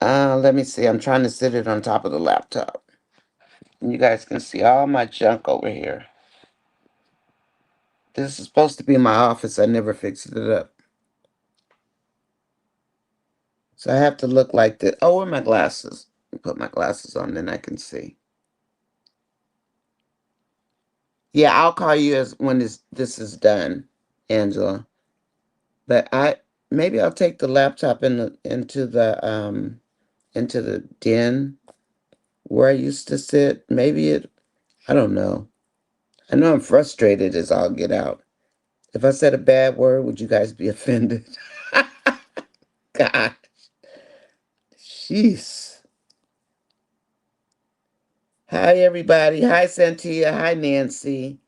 Let me see. I'm trying to sit it on top of the laptop. And you guys can see all my junk over here. This is supposed to be my office. I never fixed it up. So I have to look like this. Oh, where are my glasses? Put my glasses on, then I can see. Yeah, I'll call you as when this is done, Angela. But I maybe I'll take the laptop into the den where I used to sit. Maybe it I don't know. I know I'm frustrated as all get out. If I said a bad word, would you guys be offended? God. Jeez. Hi everybody. Hi Santia. Hi Nancy.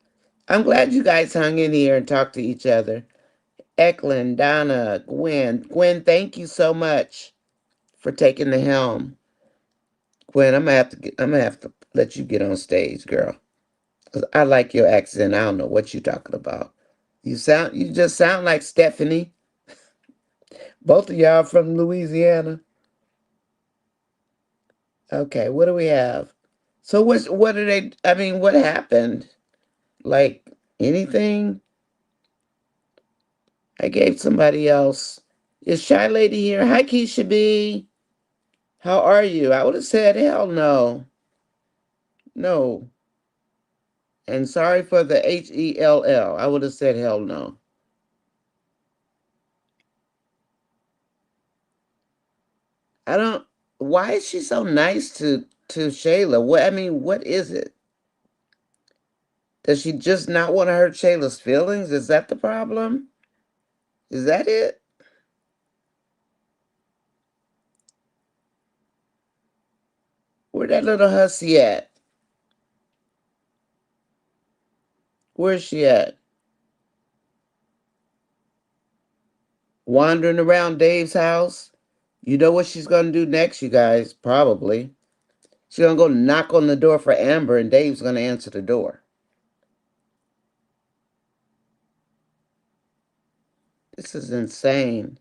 I'm glad you guys hung in here and talked to each other. Eklund, Donna, Gwen. Gwen, thank you so much for taking the helm. Gwen, I'm gonna have to let you get on stage, girl. 'Cause I like your accent. I don't know what you're talking about. You just sound like Stephanie. Both of y'all from Louisiana. Okay, what do we have? So what are they I mean, what happened? Like anything? I gave somebody else. Is Shy Lady here? Hi Keisha B. How are you? I would have said hell no. No. And sorry for the HELL. I would have said hell no. I don't why is she so nice to Shayla? What I mean, what is it? Does she just not want to hurt Shayla's feelings? Is that the problem? Is that it? Where that little hussy at? Where's she at? Wandering around Dave's house? You know what she's gonna do next, you guys? Probably. She's gonna go knock on the door for Amber, and Dave's gonna answer the door. This is insane.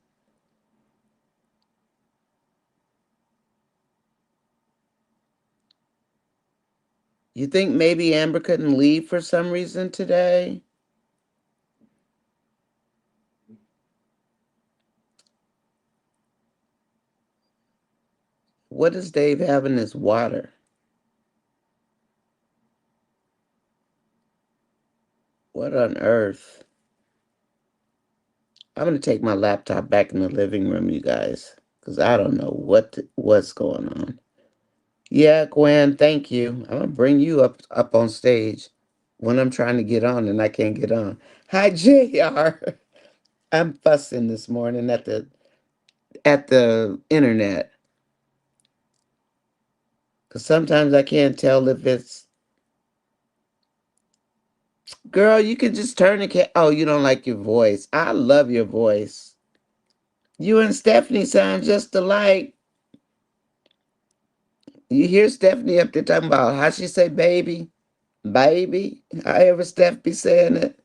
You think maybe Amber couldn't leave for some reason today? What does Dave have in his water? What on earth? I'm gonna take my laptop back in the living room, you guys, because I don't know what's going on. Yeah, Gwen, thank you. I'm gonna bring you up on stage when I'm trying to get on and I can't get on. Hi, JR. I'm fussing this morning at the internet because sometimes I can't tell if it's girl. You could just turn the Oh, you don't like your voice. I love your voice. You and Stephanie sound just alike. You hear Stephanie up there talking about how she say baby, baby. However Steph be saying it.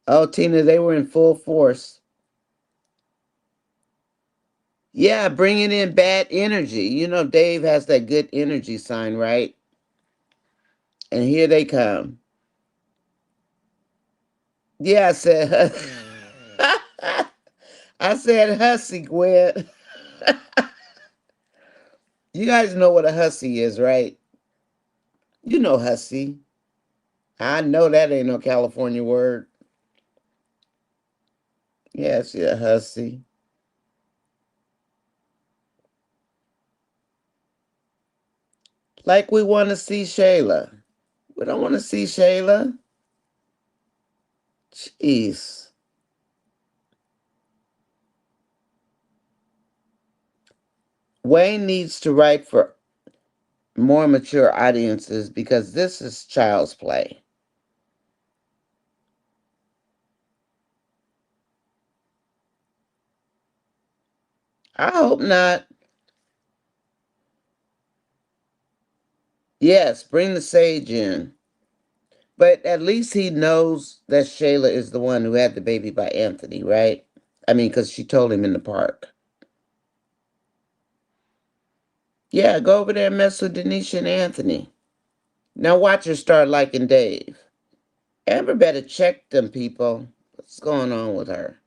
Oh, Tina, they were in full force. Yeah, bringing in bad energy. You know, Dave has that good energy sign, right? And here they come. Yeah, I said, I said hussy, Gwen. You guys know what a hussy is, right? You know hussy. I know that ain't no California word. Yeah, she a hussy. Like we want to see Shayla. We don't want to see Shayla. Jeez. Wayne needs to write for more mature audiences because this is child's play. I hope not. Yes, bring the sage in. But at least he knows that Shayla is the one who had the baby by Anthony, right? I mean, because she told him in the park. Yeah, go over there and mess with Denisha and Anthony. Now watch her start liking Dave. Amber better check them people. What's going on with her?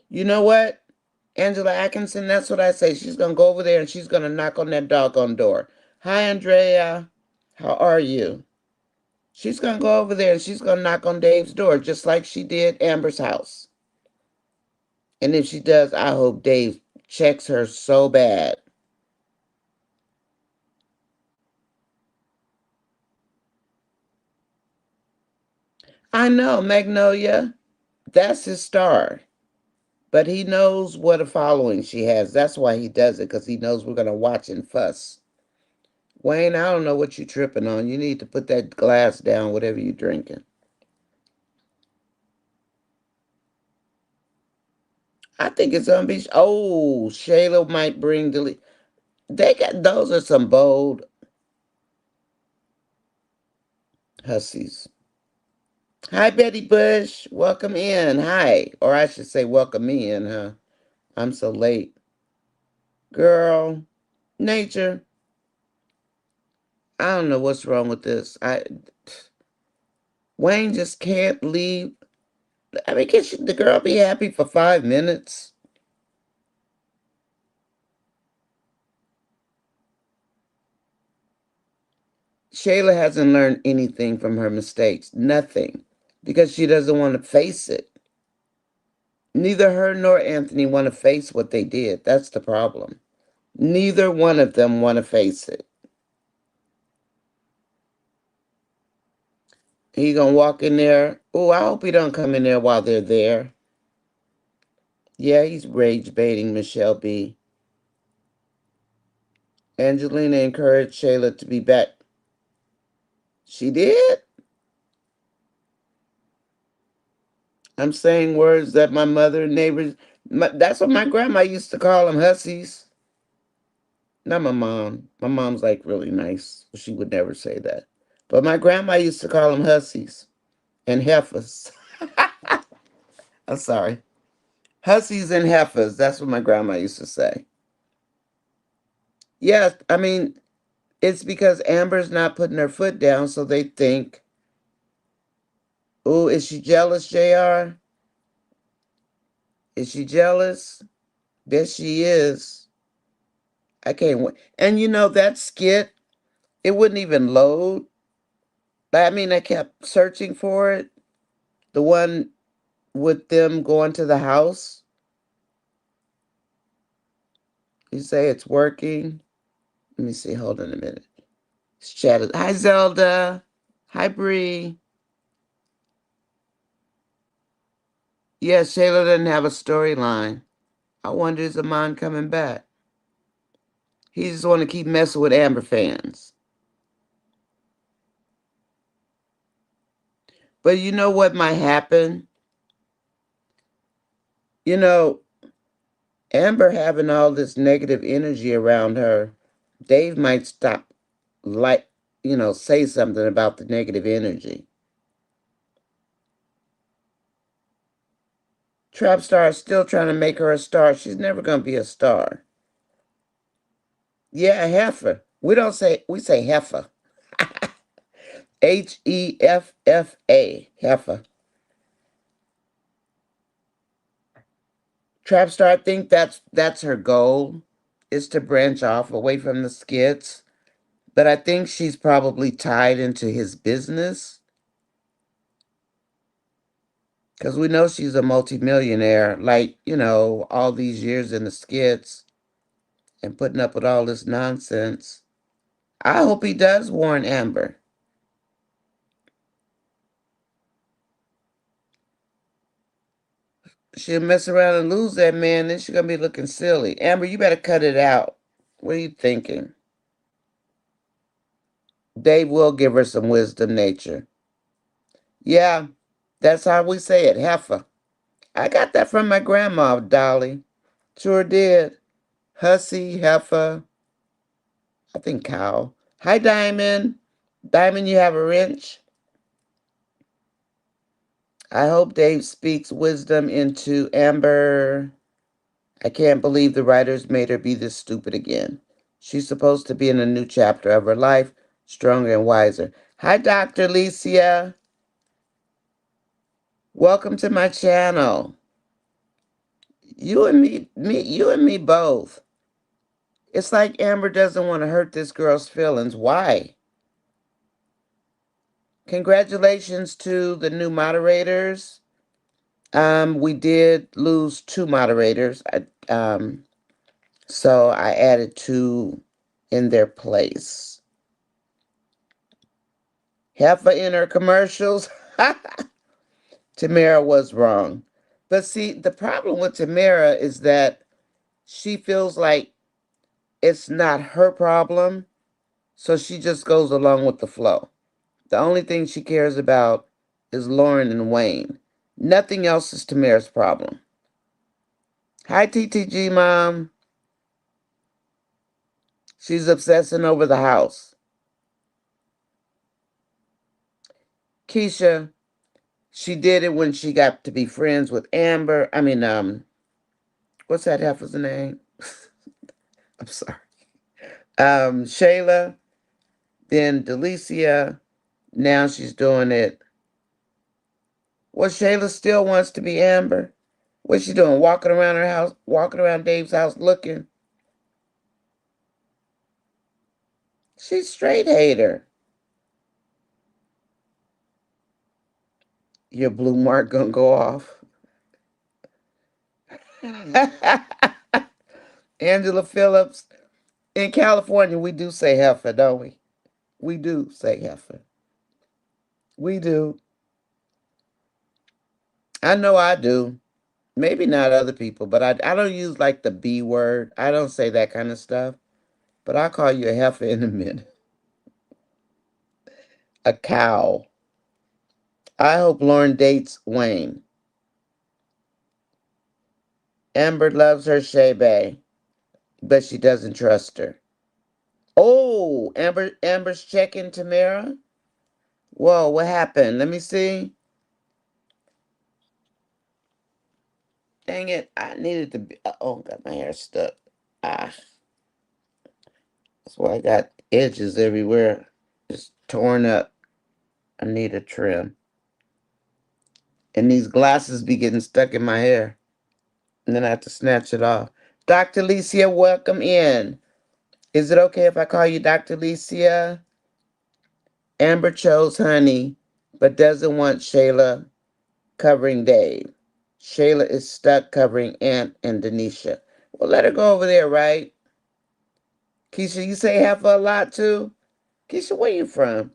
You know what? Angela Atkinson, that's what I say. She's going to go over there and she's going to knock on that doggone door. Hi, Andrea. How are you? She's going to go over there and she's going to knock on Dave's door just like she did Amber's house. And if she does, I hope Dave checks her so bad. I know, Magnolia. That's his star. But he knows what a following she has. That's why he does it, because he knows we're going to watch and fuss. Wayne, I don't know what you're tripping on. You need to put that glass down, whatever you're drinking. I think it's gonna be. Oh, Shayla might bring delete. They got those are some bold hussies. Hi, Betty Bush. Welcome in. Hi, or I should say, welcome me in, huh? I'm so late, girl. Nature. I don't know what's wrong with this. Wayne just can't leave. I mean, the girl be happy for 5 minutes? Shayla hasn't learned anything from her mistakes. Nothing. Because she doesn't want to face it. Neither her nor Anthony want to face what they did. That's the problem. Neither one of them want to face it. He gonna walk in there. Oh, I hope he don't come in there while they're there. Yeah, he's rage baiting Michelle B. Angelina encouraged Shayla to be back. She did? I'm saying words that my mother and neighbors. That's what my grandma used to call them, hussies. Not my mom. My mom's like really nice. She would never say that. But my grandma used to call them hussies and heifers. I'm sorry. Hussies and heifers. That's what my grandma used to say. Yes, I mean, it's because Amber's not putting her foot down, so they think, oh, is she jealous, JR? Is she jealous? There she is. I can't wait. And you know, that skit, it wouldn't even load. I mean, I kept searching for it. The one with them going to the house. You say it's working. Let me see. Hold on a minute. It's chatted. Hi, Zelda. Hi, Bree. Yeah, Shayla doesn't have a storyline. I wonder is Amon coming back? He just want to keep messing with Amber fans. But you know what might happen? You know, Amber having all this negative energy around her, Dave might stop, like, say something about the negative energy. Trap Star is still trying to make her a star. She's never going to be a star. Yeah, heifer. We say heifer. HEFFA. Heifer. Trap Star, I think that's her goal, is to branch off away from the skits. But I think she's probably tied into his business because we know she's a multimillionaire, like, all these years in the skits and putting up with all this nonsense. I hope he does warn Amber. She'll mess around and lose that man, then she's going to be looking silly. Amber, you better cut it out. What are you thinking? Dave will give her some wisdom nature. Yeah, that's how we say it, heifer. I got that from my grandma, Dolly. Sure did. Hussy, heifer, I think cow. Hi, Diamond. Diamond, you have a wrench? I hope Dave speaks wisdom into Amber. I can't believe the writers made her be this stupid again. She's supposed to be in a new chapter of her life, stronger and wiser. Hi, Dr. Alicia. Welcome to my channel. You and me both. It's like Amber doesn't want to hurt this girl's feelings. Why? Congratulations to the new moderators. We did lose two moderators. So I added two in their place. Heifer in her commercials. Tamara was wrong. But see, the problem with Tamara is that she feels like it's not her problem. So she just goes along with the flow. The only thing she cares about is Lauren and Wayne. Nothing else is Tamara's problem. Hi, TTG Mom. She's obsessing over the house. Keisha, she did it when she got to be friends with Amber. What's that heifer's name? I'm sorry. Shayla, then Delicia. Now she's doing it. Well, Shayla still wants to be Amber. What's she doing? Walking around her house, walking around Dave's house looking. She's straight hater. Your blue mark gonna go off. Angela Phillips. In California, we do say heifer, don't we? We do say heifer. We do. I know I do. Maybe not other people, but I don't use like the B word. I don't say that kind of stuff. But I'll call you a heifer in a minute. A cow. I hope Lauren dates Wayne. Amber loves her Shay Bay, but she doesn't trust her. Oh, Amber's checking Tamara. Whoa, what happened? Let me see. Dang it. I needed to be. Oh, got my hair stuck. Ah, that's why I got edges everywhere. It's torn up. I need a trim. And these glasses be getting stuck in my hair. And then I have to snatch it off. Dr. Alicia, welcome in. Is it okay if I call you Dr. Alicia? Amber chose Honey, but doesn't want Shayla covering Dave. Shayla is stuck covering Aunt and Denisha. Well, let her go over there, right? Keisha, you say half a lot too? Keisha, where you from?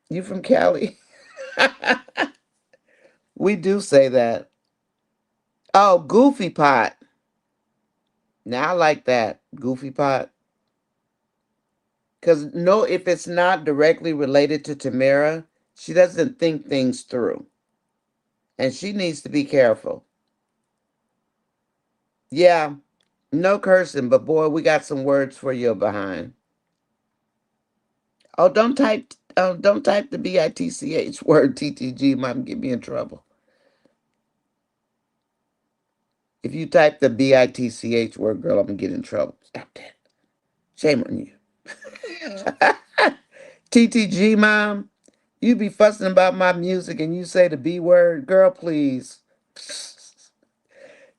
You from Cali? We do say that. Oh, Goofy Pot. Now I like that. Goofy Pot. Because no, if it's not directly related to Tamara, she doesn't think things through. And she needs to be careful. Yeah, no cursing, but boy, we got some words for you behind. Oh, don't type the BITCH word TTG, might get me in trouble. If you type the BITCH word, girl, I'm gonna get in trouble. Stop that. Shame on you. TTG mom, you be fussing about my music and you say the B word, girl, please.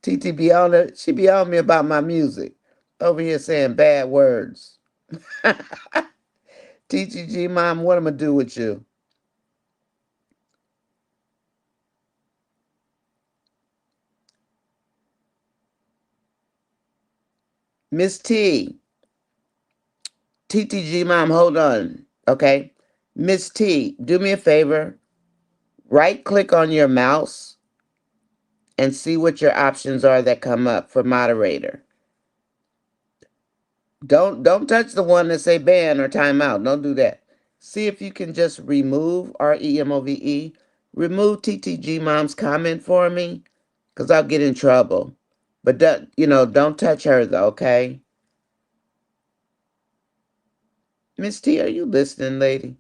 TT be on it. She be on me about my music. Over here saying bad words. TTG mom, what am I do with you? Miss T. TTG mom, hold on. Okay. Miss T, do me a favor. Right click on your mouse and see what your options are that come up for moderator. Don't touch the one that say ban or timeout. Don't do that. See if you can just remove REMOVE. Remove TTG mom's comment for me, cause I'll get in trouble. But don't touch her though, okay? Miss T, are you listening, lady?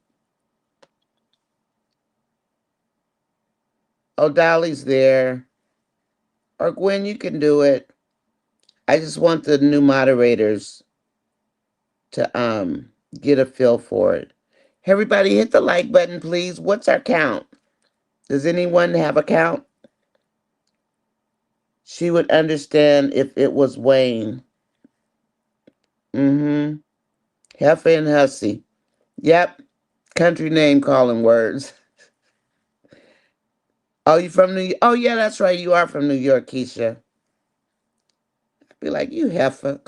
Oh, Dolly's there. Or Gwen, you can do it. I just want the new moderators to get a feel for it. Everybody hit the like button, please. What's our count? Does anyone have a count? She would understand if it was Wayne. Mm-hmm. Heffa and Hussy. Yep. Country name calling words. Oh, you from New York? Oh, yeah, that's right. You are from New York, Keisha. Be like, you heifer.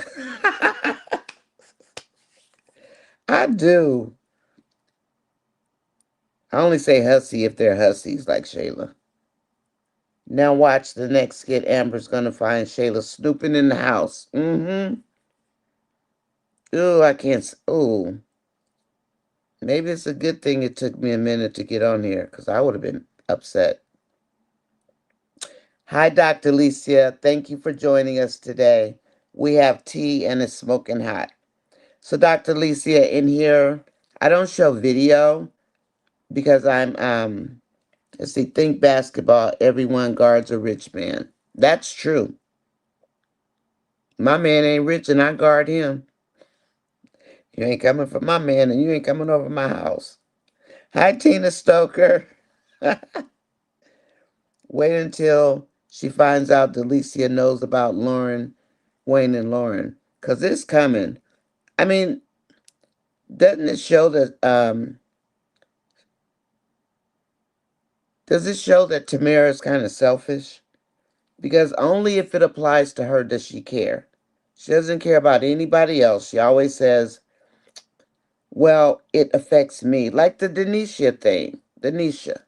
I do. I only say hussy if they're hussies, like Shayla. Now watch the next skit. Amber's gonna find Shayla snooping in the house. Mm-hmm. Ooh, I can't. Ooh. Maybe it's a good thing it took me a minute to get on here, because I would have been upset. Hi, Dr. Alicia. Thank you for joining us today. We have tea and it's smoking hot. So, Dr. Alicia, in here, I don't show video because I'm let's see, think basketball, everyone guards a rich man. That's true. My man ain't rich and I guard him. You ain't coming for my man and you ain't coming over my house. Hi, Tina Stoker. Wait until she finds out Delicia knows about Lauren, Wayne, and Lauren. Because it's coming. I mean, doesn't it show that, does it show that Tamara is kind of selfish? Because only if it applies to her does she care. She doesn't care about anybody else. She always says, well, it affects me. Like the Denisha thing. Denisha.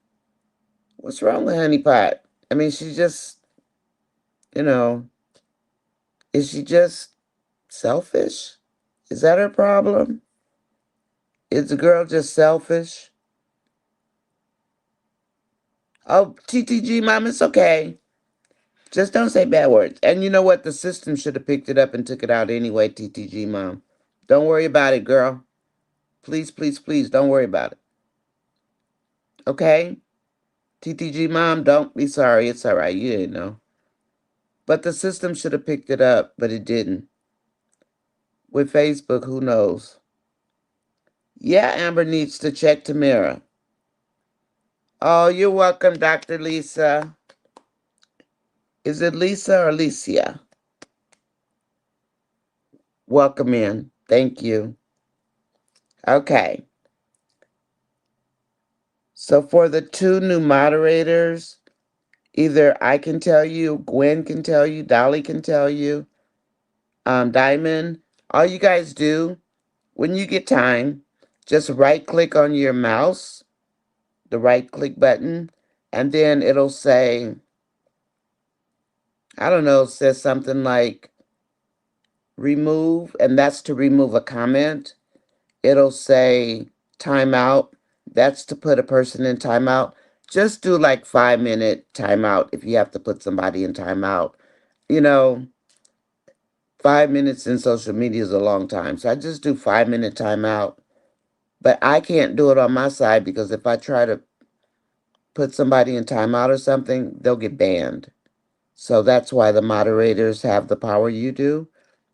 What's wrong with Honey Pot? I mean, she just, you know, is she just selfish? Is that her problem? Is the girl just selfish? Oh, TTG, mom, it's okay. Just don't say bad words. And you know what? The system should have picked it up and took it out anyway, TTG, mom. Don't worry about it, girl. Please, please, please, don't worry about it. Okay? TTG, mom, don't be sorry. It's all right. You didn't know. But the system should have picked it up, but it didn't. With Facebook, who knows? Yeah, Amber needs to check Tamara. Oh, you're welcome, Dr. Lisa. Is it Lisa or Alicia? Welcome in. Thank you. Okay. So for the two new moderators, either I can tell you, Gwen can tell you, Dolly can tell you, Diamond, all you guys do when you get time, just right click on your mouse, the right click button, and then it'll say, I don't know, it says something like remove, and that's to remove a comment. It'll say timeout. That's to put a person in timeout. Just do like 5 minute timeout if you have to put somebody in timeout. You know, 5 minutes in social media is a long time. So I just do 5 minute timeout. But I can't do it on my side because if I try to put somebody in timeout or something, they'll get banned. So that's why the moderators have the power you do.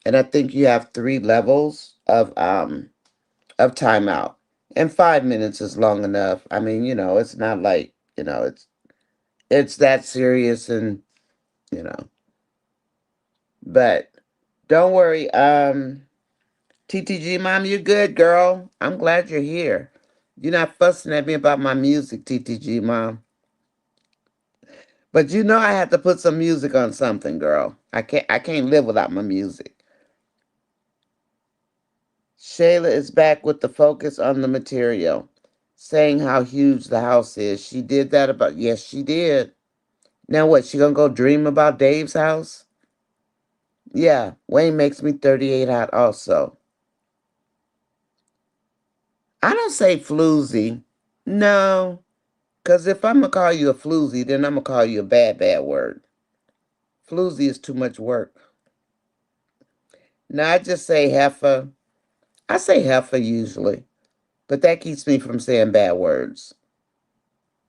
And I think you have 3 levels of timeout. And 5 minutes is long enough. I mean, it's not like, it's that serious and, you know. But don't worry. TTG mom, you're good, girl. I'm glad you're here. You're not fussing at me about my music, TTG mom. But I had to put some music on something, girl. I can't live without my music. Shayla is back with the focus on the material, saying how huge the house is. She did that about, yes, she did. Now what, she gonna go dream about Dave's house? Yeah, Wayne makes me 38 hot also. I don't say floozy. No, because if I'm gonna call you a floozy, then I'm gonna call you a bad, bad word. Floozy is too much work. Now I just say heifer. I say heifer usually, but that keeps me from saying bad words.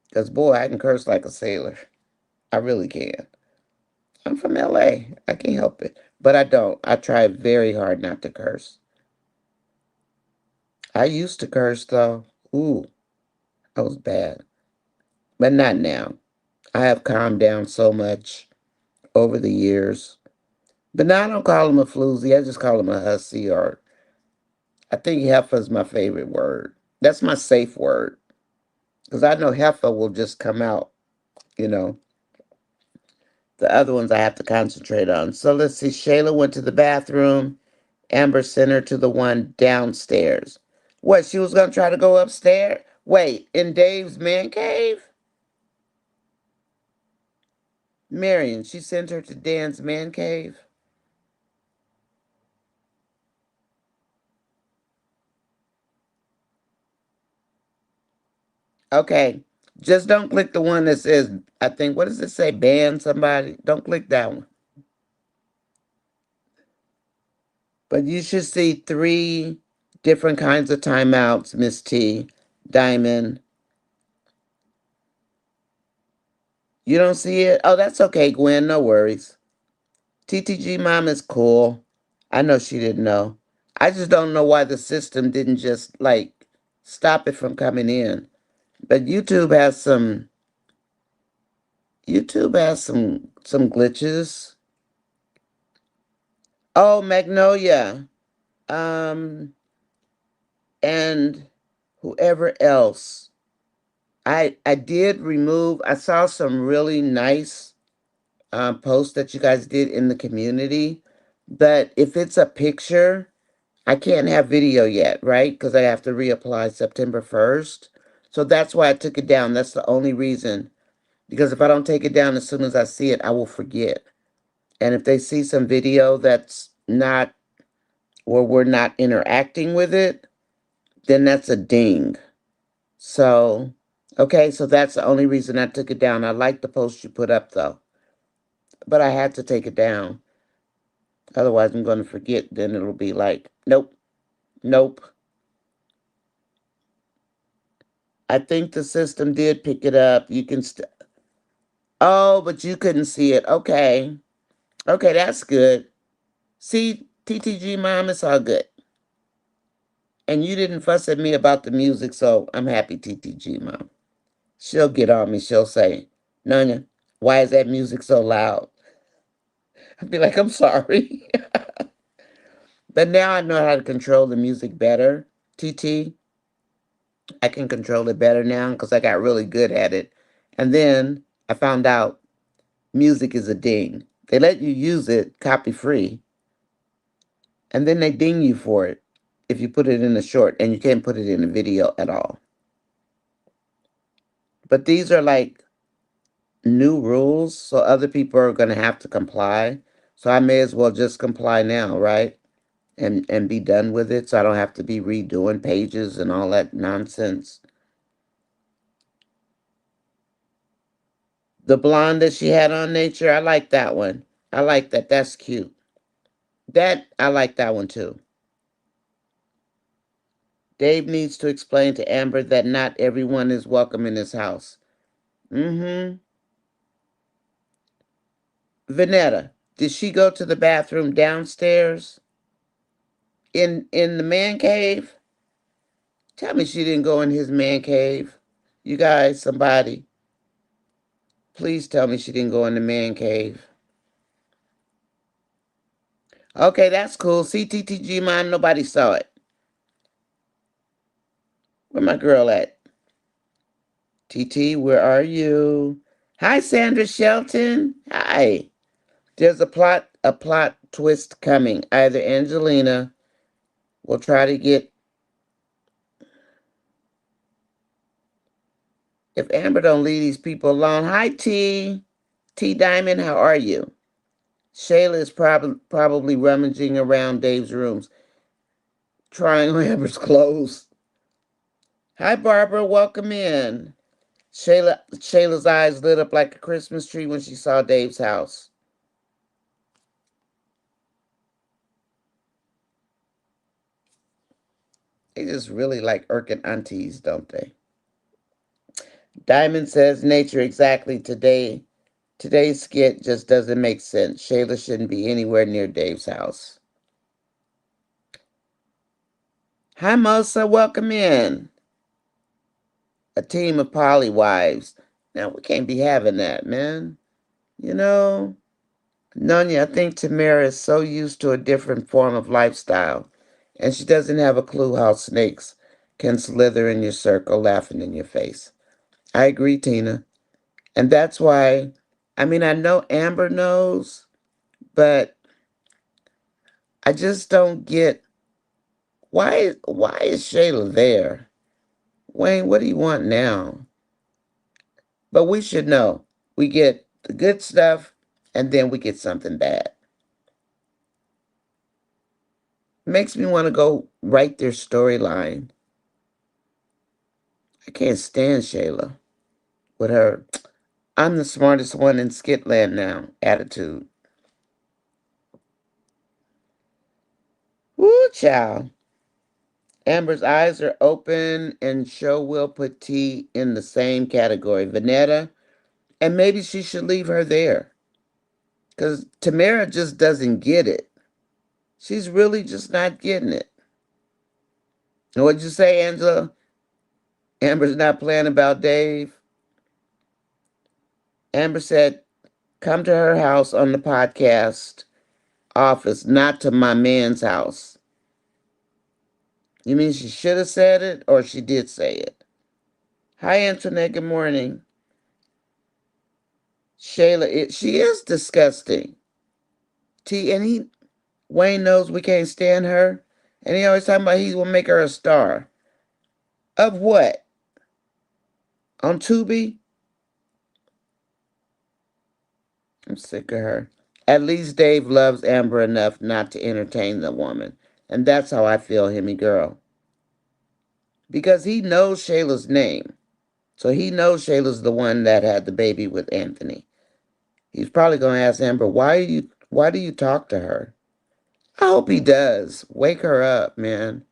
Because boy, I can curse like a sailor. I really can. I'm from LA. I can't help it. But I don't. I try very hard not to curse. I used to curse though. Ooh, I was bad. But not now. I have calmed down so much over the years. But now I don't call him a floozy. I just call him a hussy, or I think heifer is my favorite word. That's my safe word. Because I know heifer will just come out, you know. The other ones I have to concentrate on. So let's see. Shayla went to the bathroom. Amber sent her to the one downstairs. What, she was going to try to go upstairs? Wait, in Dave's man cave? Marion, she sent her to Dan's man cave? Okay. Just don't click the one that says, I think, what does it say? Ban somebody? Don't click that one. But you should see three different kinds of timeouts, Miss T. Diamond. You don't see it? Oh, that's okay, Gwen. No worries. TTG Mom is cool. I know she didn't know. I just don't know why the system didn't just like stop it from coming in. But YouTube has some glitches. Oh, Magnolia. Um and whoever else. I did remove, I saw some really nice posts that you guys did in the community. But if it's a picture, I can't have video yet, right? Because I have to reapply September 1st. So that's why I took it down. That's the only reason. Because if I don't take it down as soon as I see it, I will forget. And if they see some video that's not, or we're not interacting with it, then that's a ding. So, okay, so that's the only reason I took it down. I like the post you put up though, but I had to take it down. Otherwise, I'm going to forget. Then it'll be like, nope, nope. I think the system did pick it up. You can oh, but you couldn't see it. Okay. Okay, that's good. See, TTG Mom, it's all good. And you didn't fuss at me about the music, so I'm happy, TTG Mom. She'll get on me. She'll say, Nonya, why is that music so loud? I'll be like, I'm sorry. But now I know how to control the music better. TT, I can control it better now because I got really good at it. And then I found out music is a ding. They let you use it copy free, and then they ding you for it if you put it in a short, and you can't put it in a video at all. But these are like new rules, so other people are going to have to comply. So I may as well just comply now, right? And be done with it, so I don't have to be redoing pages and all that nonsense. The blonde that she had on Nature, I like that one. I like that. That's cute. That I like that one too. Dave needs to explain to Amber that not everyone is welcome in his house. Mm-hmm. Vanetta, did she go to the bathroom downstairs in the man cave? Tell me she didn't go in his man cave. You guys, somebody, please tell me she didn't go in the man cave. Okay, that's cool. CTTG mine, nobody saw it. Where my girl at? TT, where are you? Hi, Sandra Shelton. Hi. There's a plot twist coming. Either Angelina will try to get, if Amber don't leave these people alone. Hi, T Diamond, how are you? Shayla is probably rummaging around Dave's rooms, trying on Amber's clothes. Hi, Barbara, welcome in. Shayla's eyes lit up like a Christmas tree when she saw Dave's house. They just really like irking aunties, don't they? Diamond says nature exactly today. Today's skit just doesn't make sense. Shayla shouldn't be anywhere near Dave's house. Hi, Mosa. Welcome in. A team of poly wives. Now, we can't be having that, man. You know, Nonya, I think Tamara is so used to a different form of lifestyle, and she doesn't have a clue how snakes can slither in your circle laughing in your face. I agree, Tina. And that's why, I mean, I know Amber knows, but I just don't get why is Shayla there? Wayne, what do you want now? But we should know. We get the good stuff and then we get something bad. Makes me want to go write their storyline. I can't stand Shayla with her I'm the smartest one in Skitland now attitude. Woo, child. Amber's eyes are open and show will put T in the same category. Vanetta, and maybe she should leave her there. Because Tamara just doesn't get it. She's really just not getting it. And what'd you say, Angela? Amber's not playing about Dave. Amber said, come to her house on the podcast office, not to my man's house. You mean she should have said it or she did say it? Hi, Antoinette. Good morning. Shayla, she is disgusting. And Wayne knows we can't stand her. And he always talking about he will make her a star. Of what? On Tubi? I'm sick of her. At least Dave loves Amber enough not to entertain the woman. And that's how I feel, Hemi girl. Because he knows Shayla's name. So he knows Shayla's the one that had the baby with Anthony. He's probably going to ask Amber, why do you talk to her? I hope he does. Wake her up, man.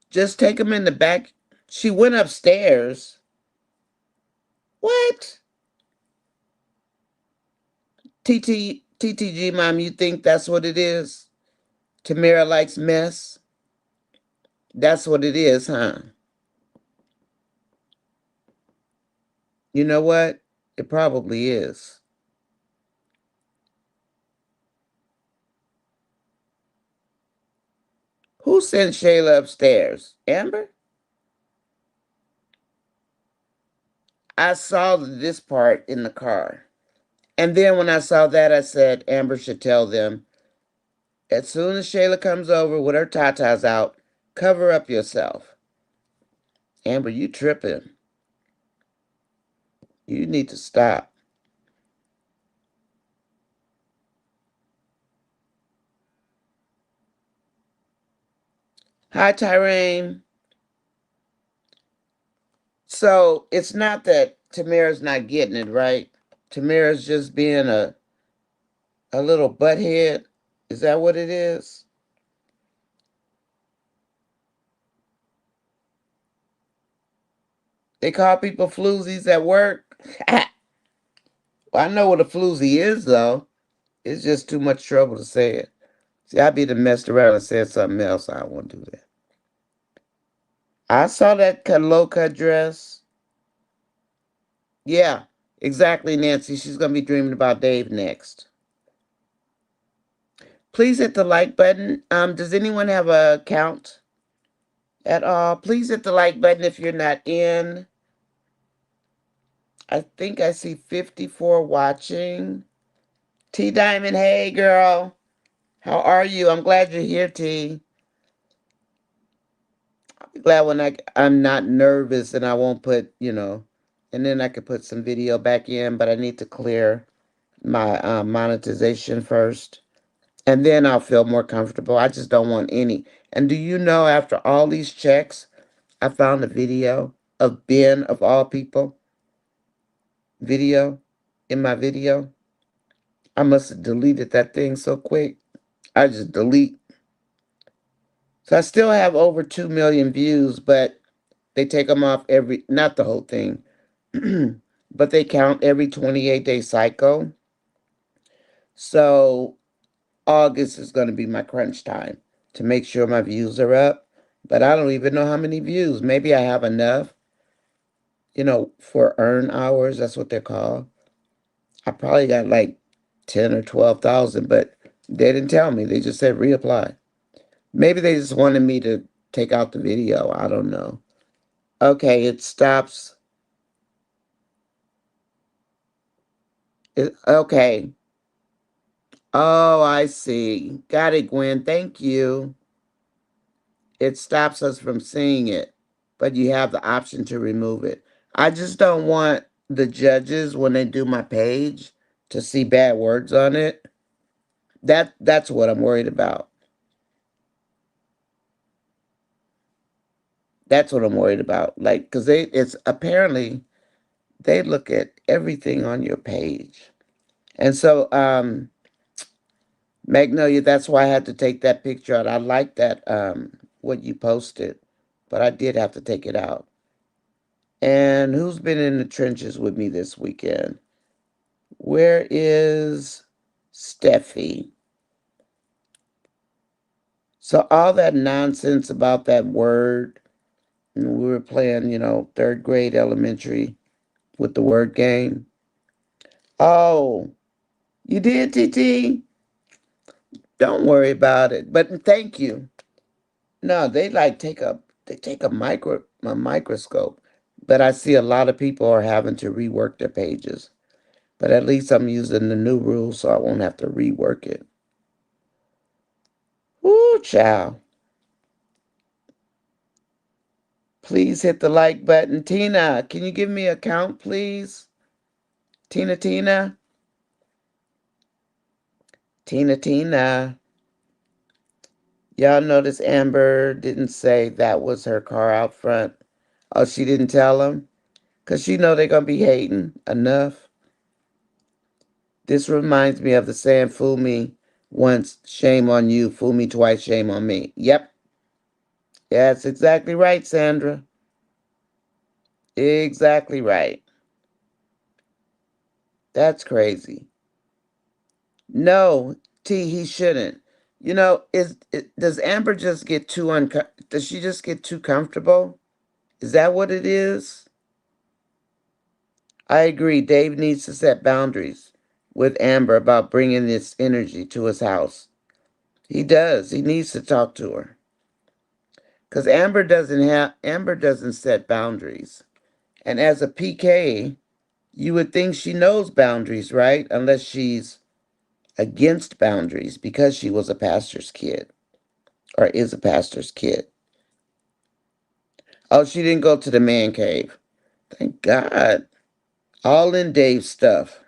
Just take him in the back. She went upstairs. What? TTG mom, you think that's what it is? Tamara likes mess? That's what it is, huh? You know what? It probably is. Who sent Shayla upstairs? Amber? I saw this part in the car. And then when I saw that, I said, Amber should tell them, as soon as Shayla comes over with her tatas out, cover up yourself. Amber, you tripping. You need to stop. Hi, Tyrone. So it's not that Tamara's not getting it, right? Tamara's just being a little butthead. Is that what it is? They call people floozies at work. Well, I know what a floozy is, though. It's just too much trouble to say it. See, I'd be the messed around and said something else. I won't do that. I saw that low cut dress. Yeah, exactly, Nancy. She's going to be dreaming about Dave next. Please hit the like button. Does anyone have a count at all? Please hit the like button if you're not in. I think I see 54 watching. T Diamond, hey girl. How are you? I'm glad you're here, T. I'm glad when I'm not nervous and I won't put, and then I could put some video back in, but I need to clear my monetization first. And then I'll feel more comfortable. I just don't want any. And do you know, after all these checks, I found a video of Ben, of all people, video in my video. I must have deleted that thing so quick. I just delete. So I still have over 2 million views, but they take them off not the whole thing, but they count every 28-day cycle. So August is going to be my crunch time to make sure my views are up. But I don't even know how many views. Maybe I have enough, for earn hours. That's what they're called. I probably got like 10 or 12,000, but they didn't tell me. They just said reapply. Maybe they just wanted me to take out the video. I don't know. Okay, it stops. Okay. Oh, I see. Got it, Gwen. Thank you. It stops us from seeing it, but you have the option to remove it. I just don't want the judges, when they do my page, to see bad words on it. That's what I'm worried about. That's what I'm worried about. Like, because it's apparently they look at everything on your page. And so, Magnolia, that's why I had to take that picture out. I like that, what you posted, but I did have to take it out. And who's been in the trenches with me this weekend? Where is Steffi? So all that nonsense about that word, and we were playing, third grade elementary with the word game. Oh, you did, TT? Don't worry about it. But thank you. No, they take a microscope. But I see a lot of people are having to rework their pages. But at least I'm using the new rules so I won't have to rework it. Woo, child. Please hit the like button. Tina, can you give me a count, please? Tina, Tina. Tina, Tina. Y'all notice Amber didn't say that was her car out front. Oh, she didn't tell them? Because she know they're going to be hating enough. This reminds me of the saying, fool me once, shame on you. Fool me twice, shame on me. Yep. Yeah, that's exactly right, Sandra. Exactly right. That's crazy. No, T, he shouldn't. Does Amber just get does she just get too comfortable? Is that what it is? I agree. Dave needs to set boundaries with Amber about bringing this energy to his house. He does. He needs to talk to her. Cuz Amber doesn't set boundaries. And as a PK, you would think she knows boundaries, right? Unless she's against boundaries because she was a pastor's kid or is a pastor's kid. Oh, she didn't go to the man cave. Thank God. All in Dave's stuff.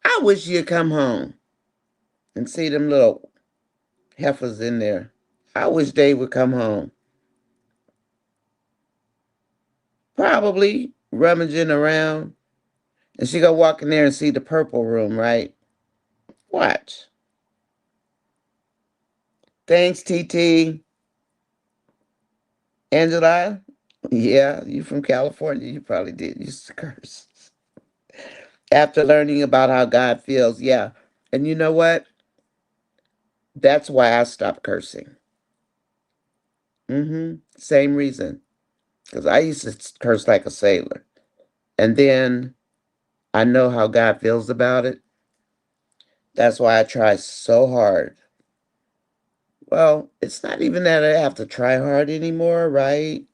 I wish you'd come home and see them little heifers in there. I wish Dave would come home. Probably rummaging around. And she go walk in there and see the purple room, right? Watch. Thanks, TT. Angela? Yeah, you from California. You probably did use to curse. After learning about how God feels, yeah. And you know what? That's why I stopped cursing. Same reason. Because I used to curse like a sailor. And then I know how God feels about it. That's why I try so hard. Well, it's not even that I have to try hard anymore, right?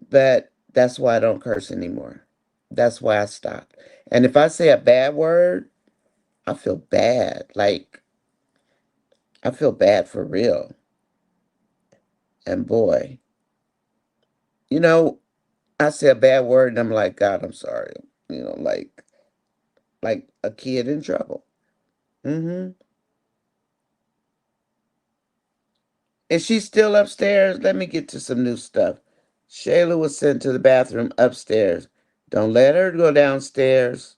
But that's why I don't curse anymore. That's why I stopped. And if I say a bad word, I feel bad. Like, I feel bad for real. And boy, you know, I say a bad word and I'm like, God, I'm sorry. Like a kid in trouble. Mm-hmm. Is she still upstairs? Let me get to some new stuff. Shayla was sent to the bathroom upstairs. Don't let her go downstairs.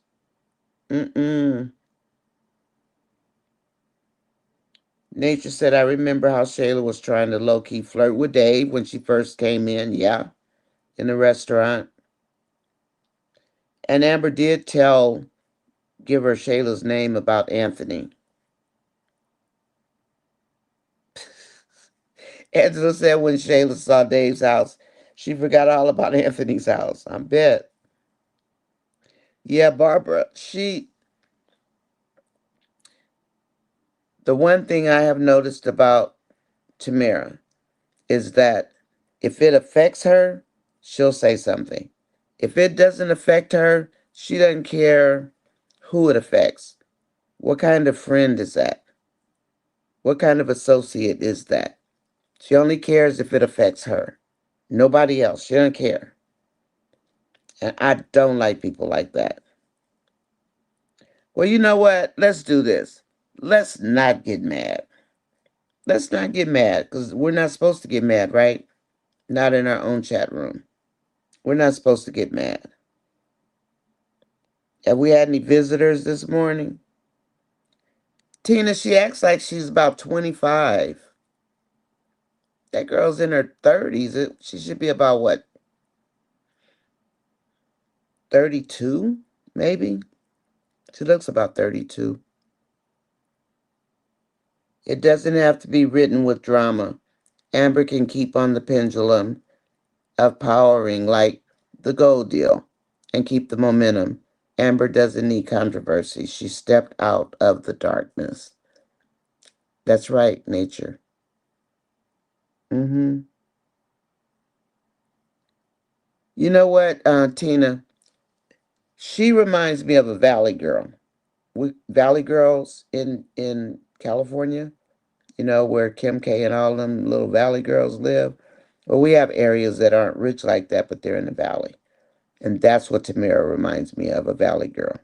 Mm-mm. Nature said, I remember how Shayla was trying to low-key flirt with Dave when she first came in. Yeah. in the restaurant. And Amber did give her Shayla's name about Anthony. Angela said when Shayla saw Dave's house, she forgot all about Anthony's house. I bet. Yeah, Barbara, the one thing I have noticed about Tamara is that if it affects her, she'll say something. If it doesn't affect her, she doesn't care who it affects. What kind of friend is that? What kind of associate is that? She only cares if it affects her. Nobody else. She doesn't care. And I don't like people like that. Well, you know what? Let's do this. Let's not get mad. Let's not get mad because we're not supposed to get mad, right? Not in our own chat room. We're not supposed to get mad. Have we had any visitors this morning? Tina, she acts like she's about 25. That girl's in her 30s. She should be about what, 32? Maybe? She looks about 32. It doesn't have to be written with drama. Amber can keep on the pendulum of powering like the gold deal and keep the momentum. Amber doesn't need controversy. She stepped out of the darkness. That's right, nature. Mm-hmm. You know what, Tina? She reminds me of a Valley girl. Valley girls in California, where Kim K and all them little Valley girls live. Well, we have areas that aren't rich like that, but they're in the Valley. And that's what Tamara reminds me of, a Valley girl.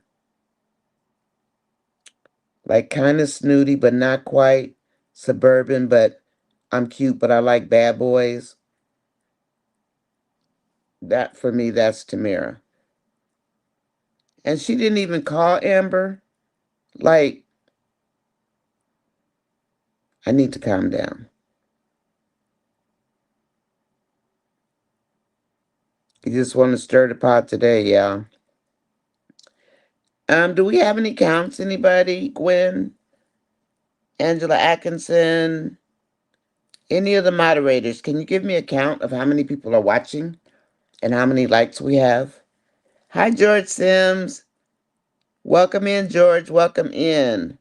Like kind of snooty, but not quite. Suburban, but I'm cute, but I like bad boys. That, for me, that's Tamara. And she didn't even call Amber. Like, I need to calm down. You just want to stir the pot today, yeah. Do we have any counts? Anybody? Gwen, Angela Atkinson, any of the moderators? Can you give me a count of how many people are watching and how many likes we have? Hi, George Sims. Welcome in, George. Welcome in.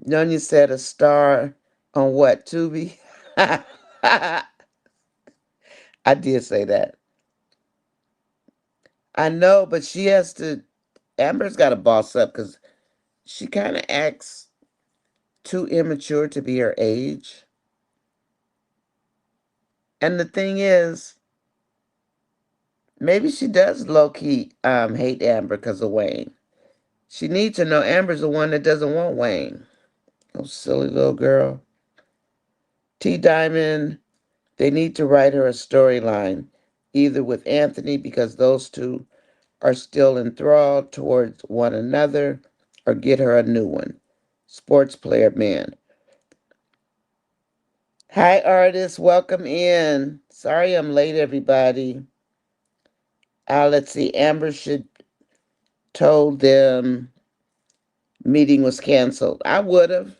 Nonya said a star on what? Tubi? I did say that. I know, but she has to. Amber's got to boss up because she kind of acts too immature to be her age. And the thing is, maybe she does low key hate Amber because of Wayne. She needs to know Amber's the one that doesn't want Wayne. Oh, silly little girl. T Diamond, they need to write her a storyline, either with Anthony because those two are still enthralled towards one another, or get her a new one. Sports player man. Hi, artists. Welcome in. Sorry I'm late, everybody. Let's see. Amber should told them meeting was canceled. I would have.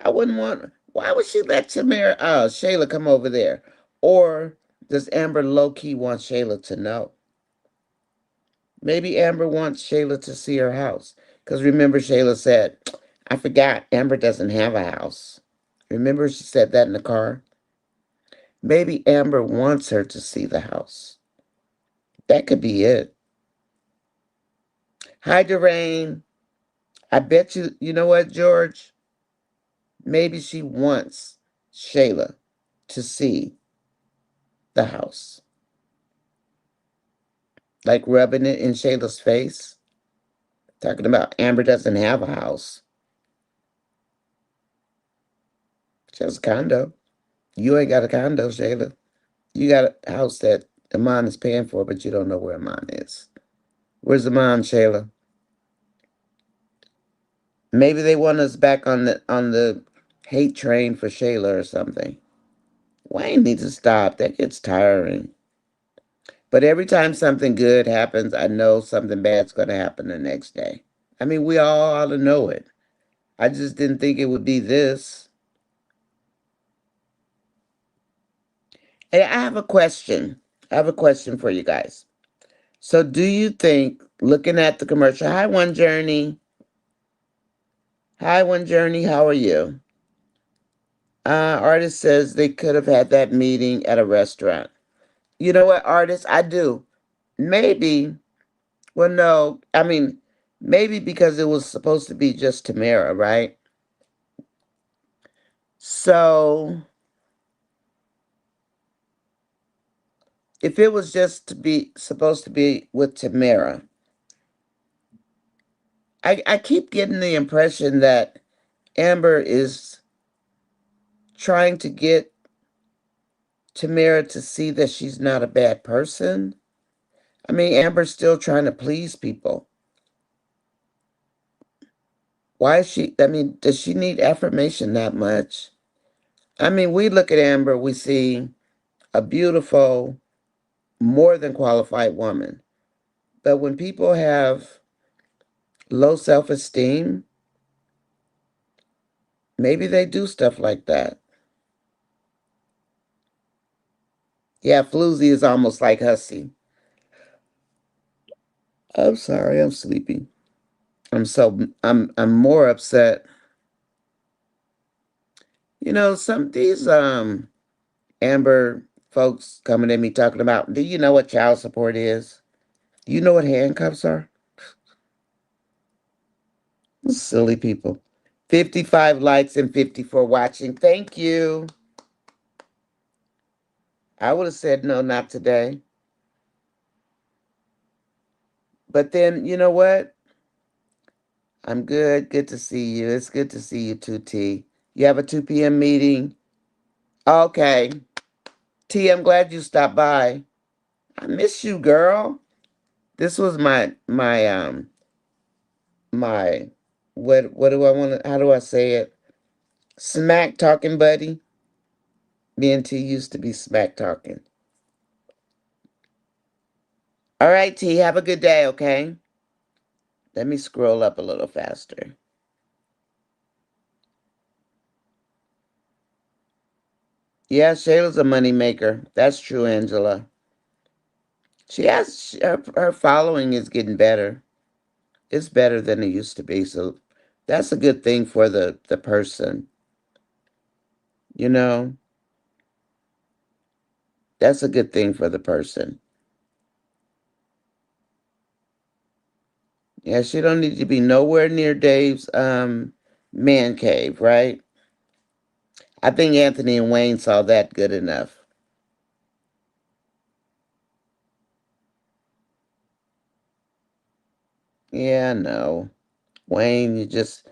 I wouldn't want. Why would she let Shayla come over there? Or does Amber low key want Shayla to know? Maybe Amber wants Shayla to see her house. Because remember, Shayla said, I forgot, Amber doesn't have a house. Remember, she said that in the car? Maybe Amber wants her to see the house. That could be it. Hi, Derain. I bet you know what, George? Maybe she wants Shayla to see the house. Like rubbing it in Shayla's face. Talking about Amber doesn't have a house. She has a condo. You ain't got a condo, Shayla. You got a house that Amon is paying for, but you don't know where Amon is. Where's Amon, Shayla? Maybe they want us back on the hate train for Shayla or something. Wayne needs to stop. That gets tiring. But every time something good happens, I know something bad's going to happen the next day. I mean, we all ought to know it. I just didn't think it would be this. Hey, I have a question. I have a question for you guys. So, do you think, looking at the commercial, hi, One Journey. Hi, One Journey. How are you? Artist says they could have had that meeting at a restaurant. You know what, artist? I do. Maybe. Well, no. I mean, maybe because it was supposed to be just Tamara, right? So, if it was just to be supposed to be with Tamara, I keep getting the impression that Amber is trying to get Tamara to see that she's not a bad person. I mean, Amber's still trying to please people. Why is she? I mean, does she need affirmation that much? I mean, we look at Amber, we see a beautiful, more than qualified woman. But when people have low self esteem, maybe they do stuff like that. Yeah, floozy is almost like hussy. I'm sorry, I'm sleepy. I'm more upset. You know, some these Amber folks coming at me talking about, do you know what child support is? Do you know what handcuffs are? Silly people. 55 likes and 54 watching. Thank you. I would have said no, not today. But then, you know what? I'm good. Good to see you. It's good to see you too, T. You have a 2 p.m. meeting? Okay. T, I'm glad you stopped by. I miss you, girl. This was my what do I want to, how do I say it? Smack talking buddy. Me and T used to be smack talking. All right, T, have a good day, okay? Let me scroll up a little faster. Yeah, Shayla's a money maker. That's true, Angela. Her following is getting better. It's better than it used to be. So that's a good thing for the person. You know, that's a good thing for the person. Yeah, she don't need to be nowhere near Dave's man cave, right? I think Anthony and Wayne saw that good enough. Yeah, no. Wayne, you just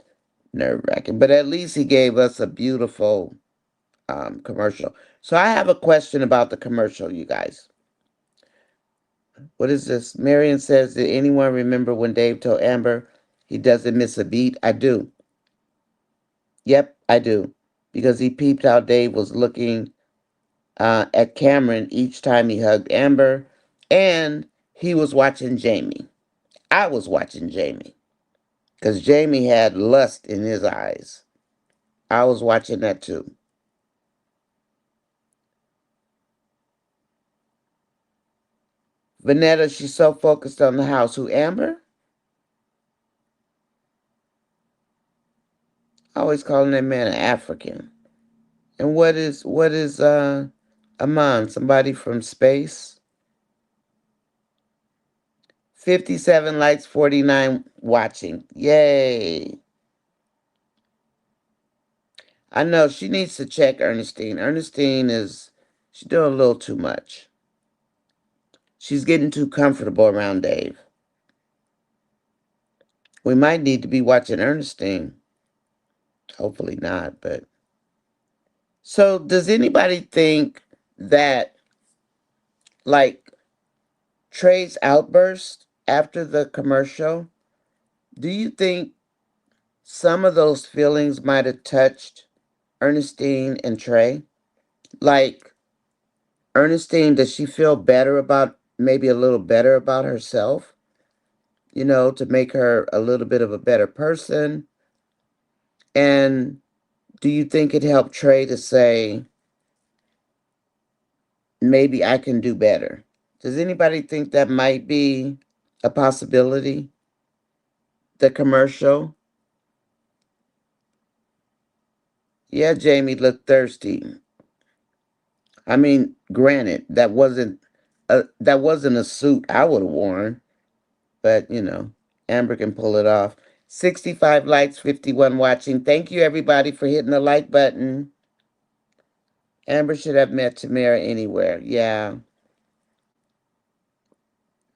nerve wracking. But at least he gave us a beautiful commercial. So I have a question about the commercial, you guys. What is this? Marion says, did anyone remember when Dave told Amber he doesn't miss a beat? I do. Yep, I do. Because he peeped how Dave was looking at Cameron each time he hugged Amber. And he was watching Jamie. I was watching Jamie. Because Jamie had lust in his eyes. I was watching that too. Vanetta, she's so focused on the house. Who, Amber? Always calling that man an African. And what is Aman? Somebody from space? 57 likes, 49 watching. Yay. I know she needs to check Ernestine. She's doing a little too much. She's getting too comfortable around Dave. We might need to be watching Ernestine. Hopefully not, but. So, does anybody think that, like, Trey's outburst after the commercial, do you think some of those feelings might have touched Ernestine and Trey? Like, Ernestine, does she feel better about maybe a little better about herself, to make her a little bit of a better person? And do you think it helped Trey to say, maybe I can do better? Does anybody think that might be a possibility? The commercial? Yeah, Jamie looked thirsty. I mean, granted, that wasn't a suit I would have worn, but Amber can pull it off. 65 likes, 51 watching. Thank you everybody for hitting the like button. Amber should have met Tamara anywhere. Yeah.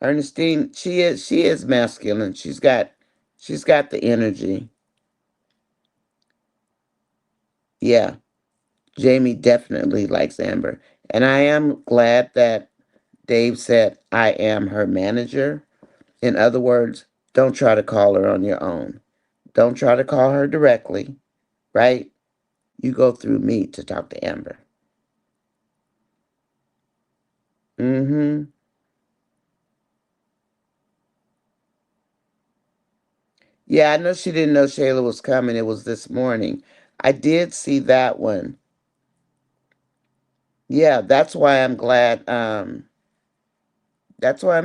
Ernestine, she is masculine. She's got the energy. Yeah. Jamie definitely likes Amber. And I am glad that Dave said I am her manager. In other words, don't try to call her on your own. Don't try to call her directly, right? You go through me to talk to Amber. Mm-hmm. Yeah, I know she didn't know Shayla was coming. It was this morning. I did see that one. Yeah, that's why I'm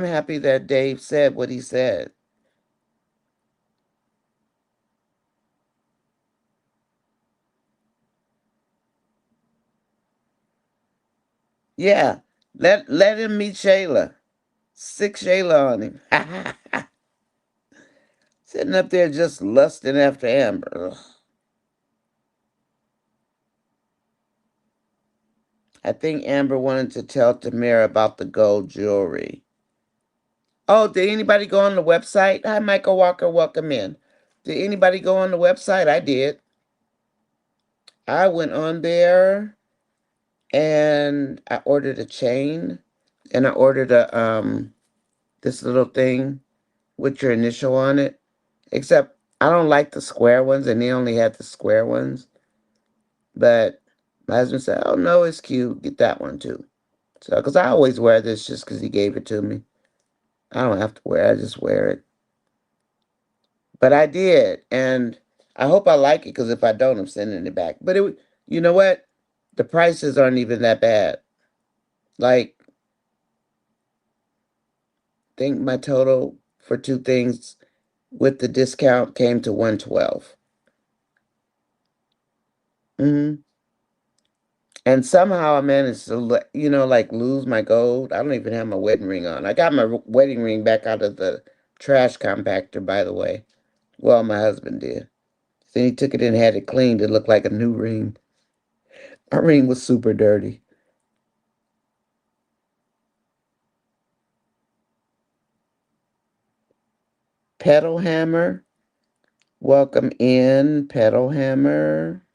happy that Dave said what he said. Yeah. Let him meet Shayla. Sick Shayla on him. Sitting up there just lusting after Amber. Ugh. I think Amber wanted to tell Tamara about the gold jewelry. Oh, did anybody go on the website? Hi, Michael Walker. Welcome in. Did anybody go on the website? I did. I went on there and I ordered a chain and I ordered a this little thing with your initial on it. Except I don't like the square ones and they only had the square ones. But my husband said, "Oh no, it's cute. Get that one too." So, because I always wear this just because he gave it to me. I don't have to wear it, I just wear it. But I did. And I hope I like it because if I don't, I'm sending it back. But you know what? The prices aren't even that bad. Like, I think my total for two things with the discount came to 112. Hmm. And somehow I managed to, like lose my gold. I don't even have my wedding ring on. I got my wedding ring back out of the trash compactor, by the way. Well, my husband did. Then he took it and had it cleaned. It looked like a new ring. My ring was super dirty. Pedal Hammer. Welcome in, Pedal Hammer.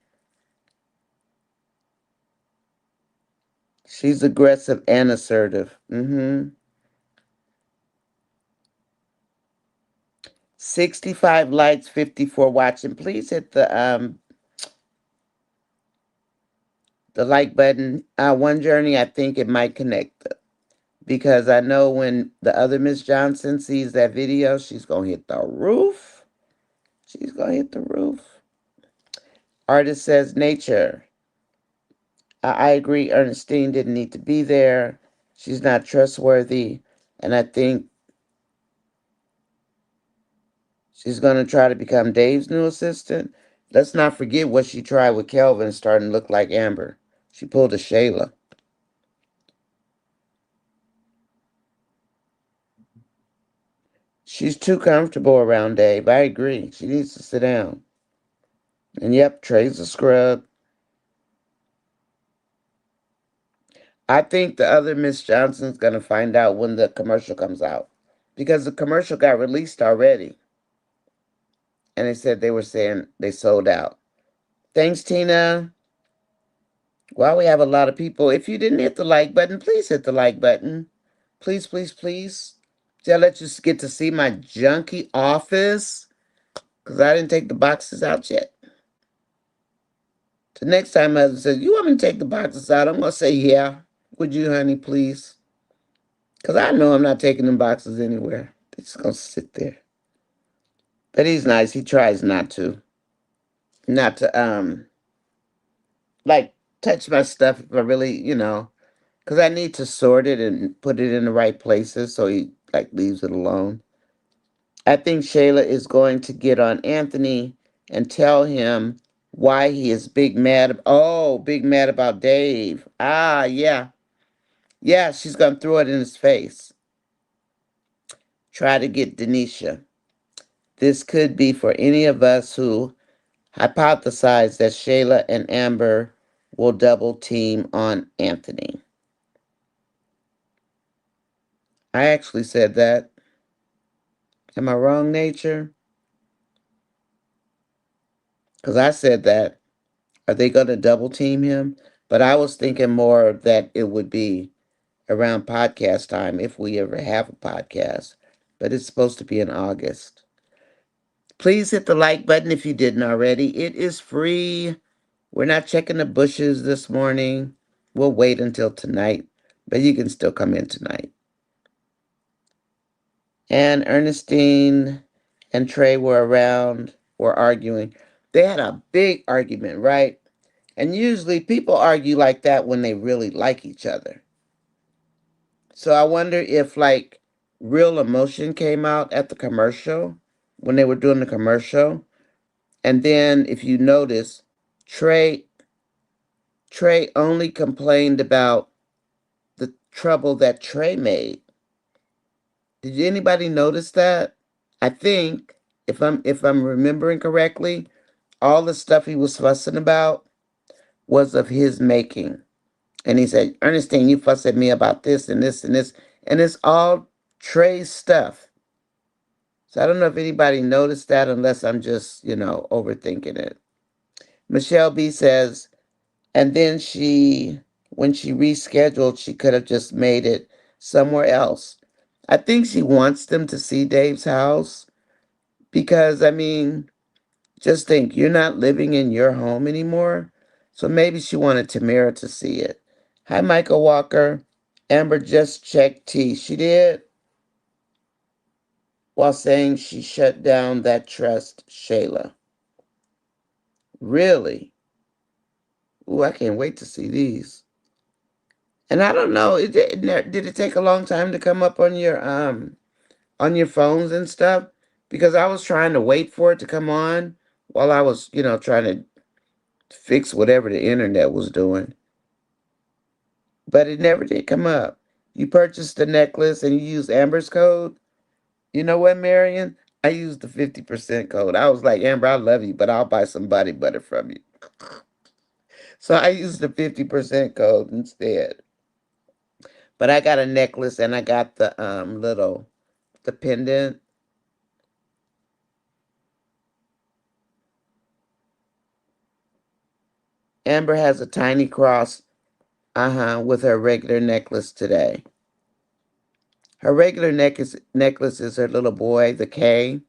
She's aggressive and assertive. 65 likes, 54 watching. Please hit the like button. One Journey, I think it might connect because I know when the other Miss Johnson sees that video, she's gonna hit the roof. She's gonna hit the roof. Artist says nature. I agree. Ernestine didn't need to be there. She's not trustworthy, and I think she's gonna try to become Dave's new assistant. Let's not forget what she tried with Kelvin, starting to look like Amber. She pulled a Shayla. She's too comfortable around Dave. I agree. She needs to sit down. And yep, Trey's a scrub. I think the other Miss Johnson's gonna find out when the commercial comes out. Because the commercial got released already. And they said they were saying they sold out. Thanks, Tina. Well, we have a lot of people. If you didn't hit the like button, please hit the like button. Please, please, please. See, I let you get to see my junky office because I didn't take the boxes out yet. The next time my husband says, "You want me to take the boxes out?" I'm going to say, "Yeah. Would you, honey, please?" Because I know I'm not taking them boxes anywhere. They're just going to sit there. But he's nice. He tries not to like touch my stuff if I really, because I need to sort it and put it in the right places. So he like leaves it alone. I think Shayla is going to get on Anthony and tell him why he is big mad about Dave. Ah, yeah. Yeah, she's going to throw it in his face. Try to get Denisha. This could be for any of us who hypothesize that Shayla and Amber will double team on Anthony. I actually said that. Am I wrong, Nature? Because I said that. Are they going to double team him? But I was thinking more that it would be around podcast time if we ever have a podcast. But it's supposed to be in August. Please hit the like button if you didn't already. It is free. We're not checking the bushes this morning. We'll wait until tonight, but you can still come in tonight. And Ernestine and Trey were arguing. They had a big argument, right? And usually people argue like that when they really like each other. So I wonder if like real emotion came out at the commercial when they were doing the commercial. And then if you notice, Trey Trey only complained about the trouble that Trey made. Did anybody notice that? I think if I'm remembering correctly, all the stuff he was fussing about was of his making. And he said, Ernestine, you fuss at me about this and this and this. And it's all Trey's stuff. So I don't know if anybody noticed that unless I'm just, overthinking it. Michelle B says, and then when she rescheduled, she could have just made it somewhere else. I think she wants them to see Dave's house because, I mean, just think, you're not living in your home anymore. So maybe she wanted Tamara to see it. Hi, Michael Walker. Amber just checked T. She did, while saying she shut down that trust, Shayla. Really? Ooh, I can't wait to see these. And I don't know, did it take a long time to come up on your phones and stuff? Because I was trying to wait for it to come on while I was, trying to fix whatever the internet was doing. But it never did come up. You purchased the necklace and you used Amber's code. You know what, Marion? I used the 50% code. I was like, Amber, I love you, but I'll buy some body butter from you. So I used the 50% code instead. But I got a necklace and I got the pendant. Amber has a tiny cross, with her regular necklace today. Her regular necklace is her little boy, the K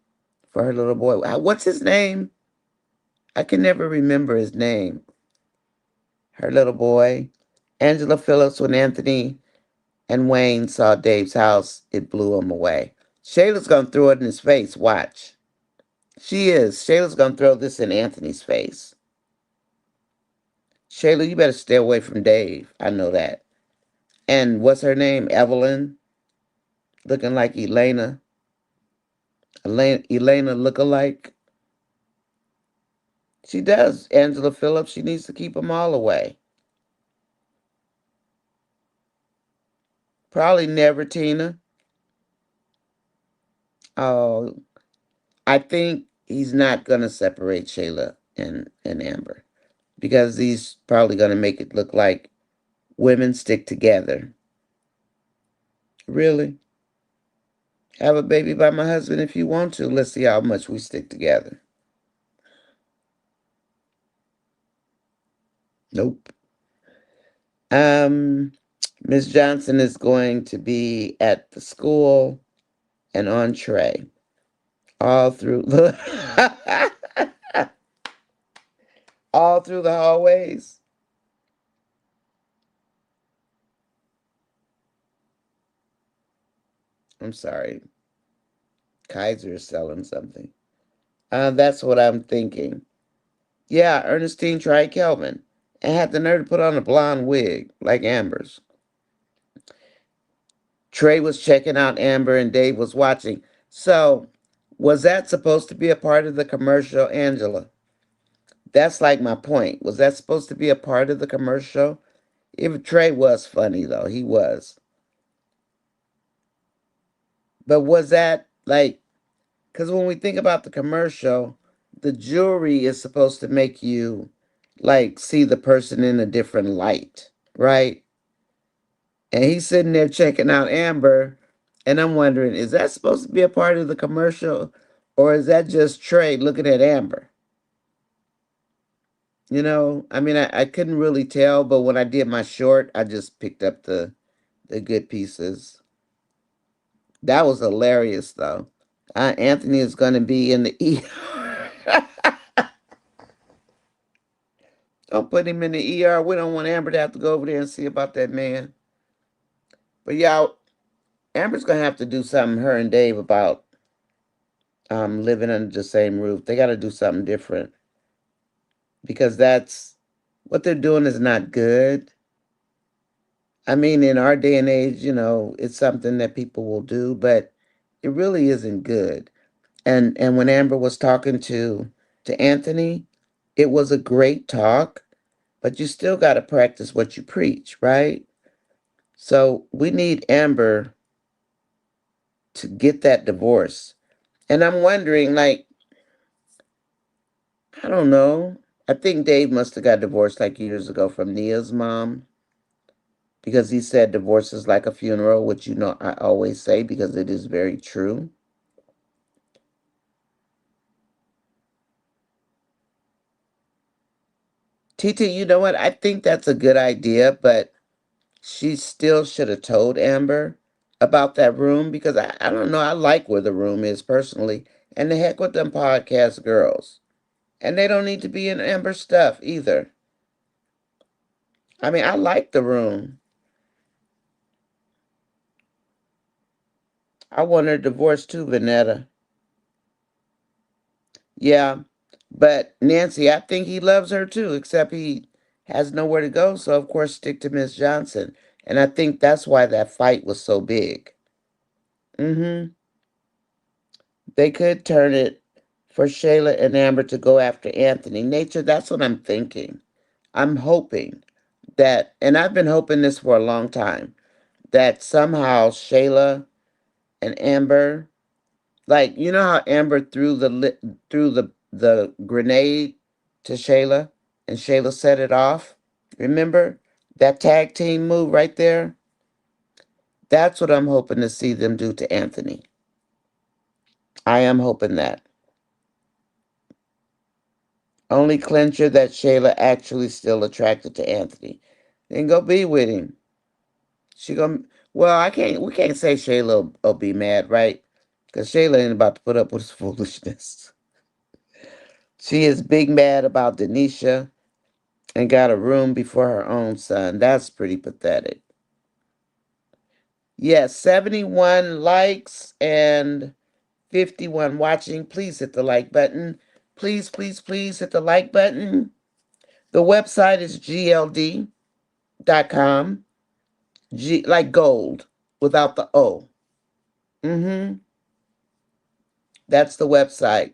for her little boy. What's his name? I can never remember his name. Her little boy. Angela Phillips, when Anthony and Wayne saw Dave's house, it blew him away. Shayla's going to throw it in his face. Watch. She is. Shayla's going to throw this in Anthony's face. Shayla, you better stay away from Dave. I know that. And what's her name? Evelyn, looking like Elena. Elena look-alike. She does. Angela Phillips, she needs to keep them all away. Probably never Tina. Oh, I think he's not going to separate Shayla and Amber because he's probably going to make it look like women stick together. Really? Have a baby by my husband if you want to. Let's see how much we stick together. Nope. Um, Miss Johnson is going to be at the school and on Trey all through the all through the hallways. I'm sorry, Kaiser is selling something. That's what I'm thinking. Yeah, Ernestine tried Kelvin and had the nerve to put on a blonde wig like Amber's. Trey was checking out Amber and Dave was watching. So, was that supposed to be a part of the commercial, Angela? That's like my point. Was that supposed to be a part of the commercial? If Trey was funny though, he was. But was that like, because when we think about the commercial, the jewelry is supposed to make you like see the person in a different light, right? And he's sitting there checking out Amber, and I'm wondering, is that supposed to be a part of the commercial, or is that just Trey looking at Amber? I mean, I couldn't really tell, but when I did my short, I just picked up the good pieces. That was hilarious, though. Anthony is going to be in the ER. Don't put him in the ER. We don't want Amber to have to go over there and see about that man. But yeah, Amber's going to have to do something, her and Dave, about living under the same roof. They got to do something different because that's what they're doing is not good. I mean, in our day and age, it's something that people will do, but it really isn't good. And when Amber was talking to Anthony, it was a great talk, but you still got to practice what you preach, right? So we need Amber to get that divorce. And I'm wondering, like, I don't know. I think Dave must have got divorced like years ago from Nia's mom because he said divorce is like a funeral, which I always say because it is very true. TT, you know what? I think that's a good idea, but she still should have told Amber about that room because I don't know. I like where the room is personally. And the heck with them podcast girls. And they don't need to be in Amber stuff either. I mean, I like the room. I want her divorced too, Vanetta. Yeah. But Nancy, I think he loves her too, except he has nowhere to go. So, of course, stick to Miss Johnson. And I think that's why that fight was so big. Mm-hmm. They could turn it for Shayla and Amber to go after Anthony. Nature, that's what I'm thinking. I'm hoping that, and I've been hoping this for a long time, that somehow Shayla and Amber, like how Amber threw the grenade to Shayla, and Shayla set it off. Remember that tag team move right there? That's what I'm hoping to see them do to Anthony. I am hoping that. Only clincher that Shayla actually still attracted to Anthony. Then go be with him. She gonna well, I can't we can't say Shayla will be mad, right? Because Shayla ain't about to put up with his foolishness. She is big mad about Denisha and got a room before her own son. That's pretty pathetic. Yes, 71 likes and 51 watching. Please hit the like button. Please, please, please hit the like button. The website is gld.com. Like gold without the O. Mm-hmm. That's the website.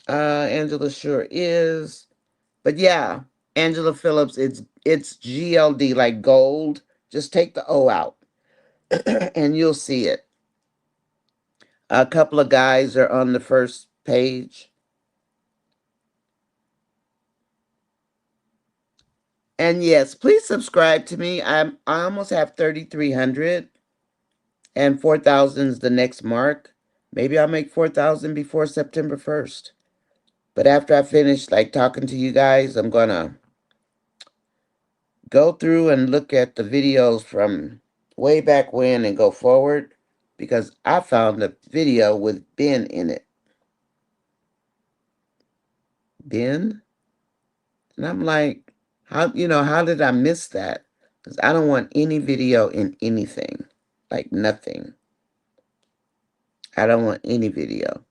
Angela sure is. But yeah, Angela Phillips, it's GLD like gold. Just take the O out and you'll see it. A couple of guys are on the first page. And yes, please subscribe to me. I almost have 3,300 and 4,000 is the next mark. Maybe I'll make 4,000 before September 1st. But after I finish like talking to you guys, I'm gonna go through and look at the videos from way back when and go forward because I found a video with Ben in it. Ben? And I'm like, how did I miss that? Because I don't want any video in anything. Like nothing. I don't want any video.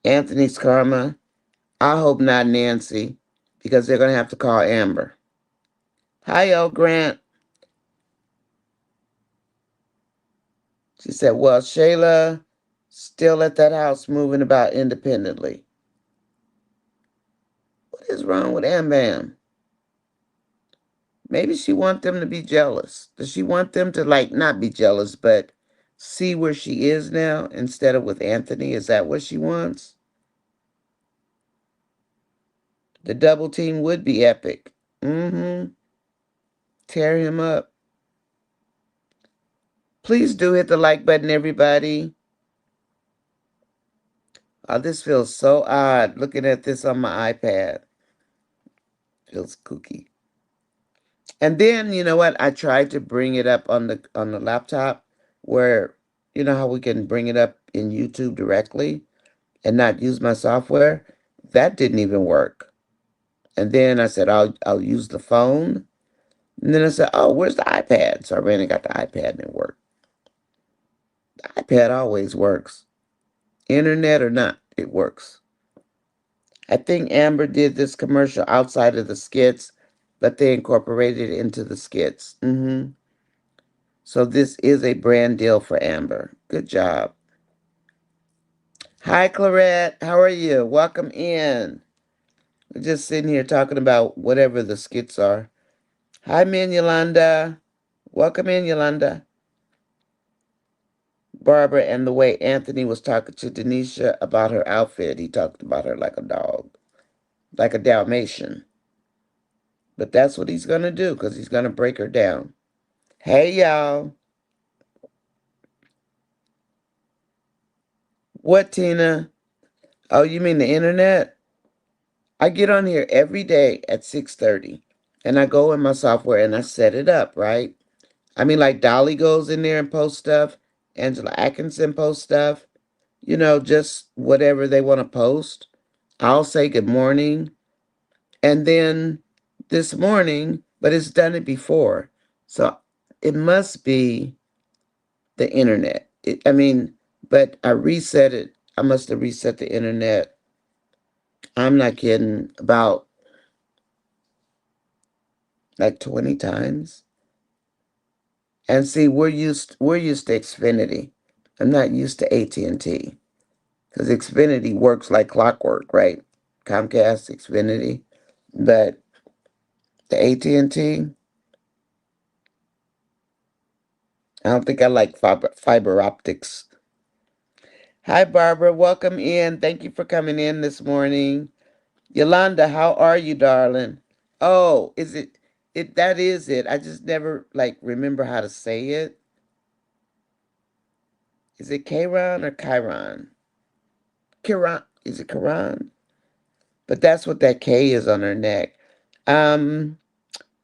Anthony's karma. I hope not Nancy, because they're going to have to call Amber. Hi, El Grant. She said, well, Shayla still at that house moving about independently. What is wrong with Am Bam? Maybe she wants them to be jealous. Does she want them to, like, not be jealous, but see where she is now instead of with Anthony? Is that what she wants? The double team would be epic. Mm-hmm. Tear him up. Please do hit the like button, everybody. Oh, this feels so odd looking at this on my iPad. Feels kooky. And then you know what? I tried to bring it up on the laptop where you know how we can bring it up in YouTube directly and not use my software. That didn't even work. And then I said I'll use the phone. And then I said, oh, where's the iPad? So I ran and got the iPad and it worked. The iPad always works. Internet or not, it works. I think Amber did this commercial outside of the skits, but they incorporated it into the skits. So this is a brand deal for Amber. Good job. Hi, Clarette. How are you? Welcome in. We're just sitting here talking about whatever the skits are. Hi, Min Yolanda. Welcome in, Yolanda. Barbara, and the way Anthony was talking to Denisha about her outfit, he talked about her like a dog, like a Dalmatian. But that's what he's going to do because he's going to break her down. Hey, y'all. What, Tina? Oh, you mean the internet? I get on here every day at 6:30 and I go in my software and I set it up, right? I mean, like Dolly goes in there and posts stuff. Angela Atkinson posts stuff. You know, just whatever they want to post. I'll say good morning. And then this morning, but it's done it before. So it must be the internet. I mean, but I reset it. I must have reset the internet. I'm not kidding. About like 20 times. And see, we're used to Xfinity. I'm not used to AT&T because Xfinity works like clockwork, right? Comcast, Xfinity, but the AT&T, I don't think I like fiber optics. Hi, Barbara. Welcome in. Thank you for coming in this morning. Yolanda, how are you, darling? Oh, is it? That is it. I just never like remember how to say it. Is it Kairon or Chiron? Kiran, is it Kiran? But that's what that K is on her neck. Um,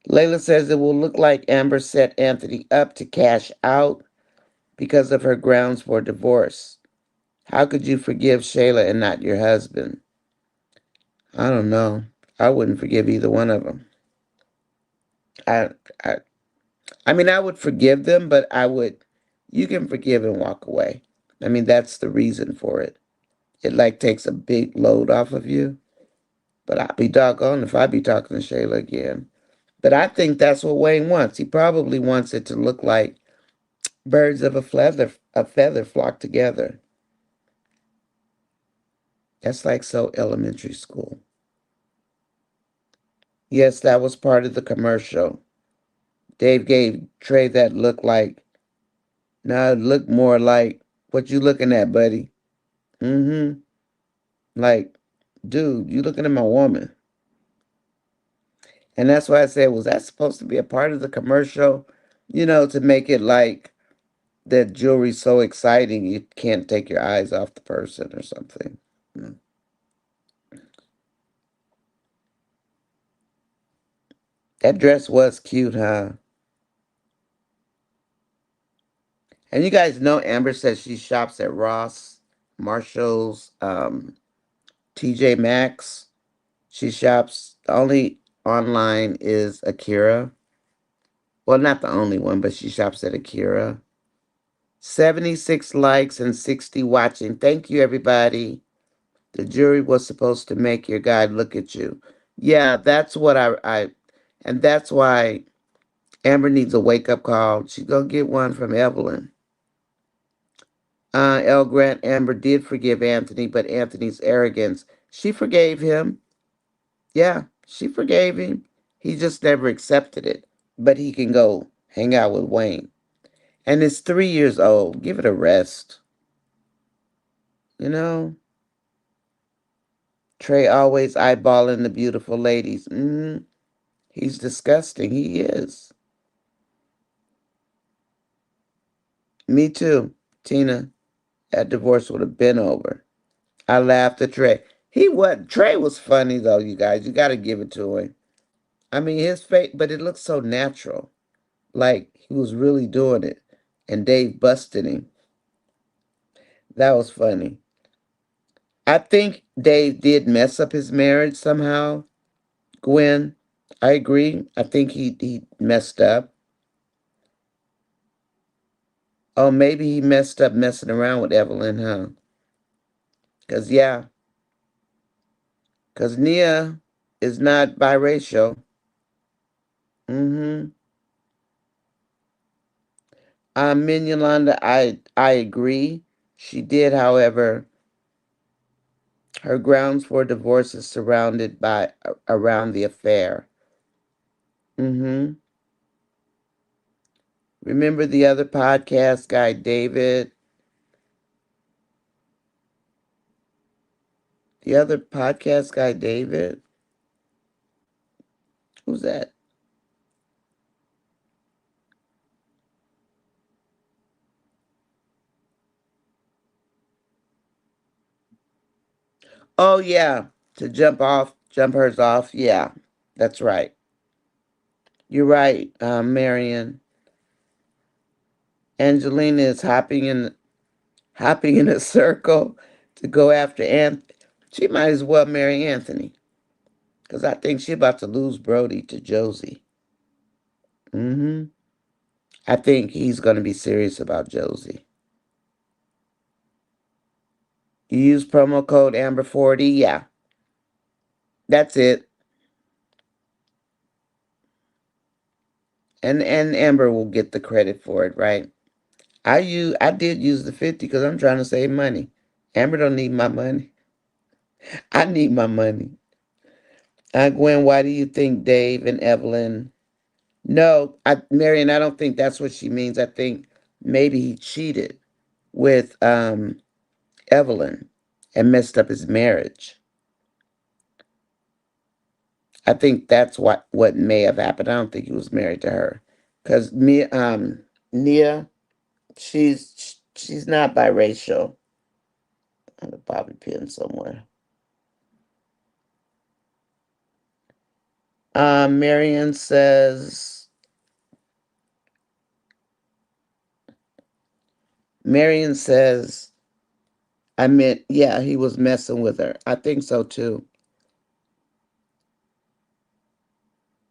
Layla says it will look like Amber set Anthony up to cash out because of her grounds for divorce. How could you forgive Shayla and not your husband? I don't know. I wouldn't forgive either one of them. I, I, I mean, I would forgive them, but I would. You can forgive and walk away. I mean, that's the reason for it. It like takes a big load off of you. But I'd be doggone if I'd be talking to Shayla again. But I think that's what Wayne wants. He probably wants it to look like birds of a feather flock together. That's like so elementary school. Yes, that was part of the commercial. Dave gave Trey that look like, now it looked more like, what you looking at, buddy? Mm-hmm. Like, dude, you looking at my woman. And that's why I said, was that supposed to be a part of the commercial? You know, to make it like that jewelry's so exciting you can't take your eyes off the person or something. Mm. That dress was cute, huh? And you guys know Amber says she shops at Ross, Marshalls, TJ Maxx. She shops. The only online is Akira. Well, not the only one, but she shops at Akira. 76 likes and 60 watching. Thank you, everybody. The jury was supposed to make your guide look at you. Yeah, that's what and that's why Amber needs a wake up call. She's going to get one from Evelyn. El Grant, Amber did forgive Anthony, but Anthony's arrogance. She forgave him. Yeah, she forgave him. He just never accepted it. But he can go hang out with Wayne. And it's 3 years old. Give it a rest. You know? Trey always eyeballing the beautiful ladies. He's disgusting. He is. Me too, Tina. That divorce would have been over. I laughed at Trey. Trey was funny though, you guys. You gotta give it to him. I mean his face, but it looked so natural. Like he was really doing it. And Dave busted him. That was funny. I think Dave did mess up his marriage somehow. Gwen, I agree. I think he messed up. Oh, maybe he messed up messing around with Evelyn, huh? Cause yeah, cause Nia is not biracial. Mm-hmm. Min Yolanda, I agree. She did, however, her grounds for divorce is surrounded by around the affair. Mm-hmm. Remember the other podcast guy, David? The other podcast guy, David? Who's that? Oh yeah, to jump hers off. Yeah, that's right. You're right, Marion. Angelina is hopping in a circle to go after Anthony. She might as well marry Anthony because I think she about to lose Brody to Josie. Hmm. I think he's going to be serious about Josie. You use promo code Amber40. Yeah, that's it. And Amber will get the credit for it, right? I did use the 50 because I'm trying to save money. Amber don't need my money. I need my money. Gwen, why do you think Dave and Evelyn? No, Marion, I don't think that's what she means. I think maybe he cheated with Evelyn and messed up his marriage. I think that's what may have happened. I don't think he was married to her, because Nia, she's not biracial. I have a bobby pin somewhere. Marion says, Marion says, I meant, yeah, he was messing with her. I think so too.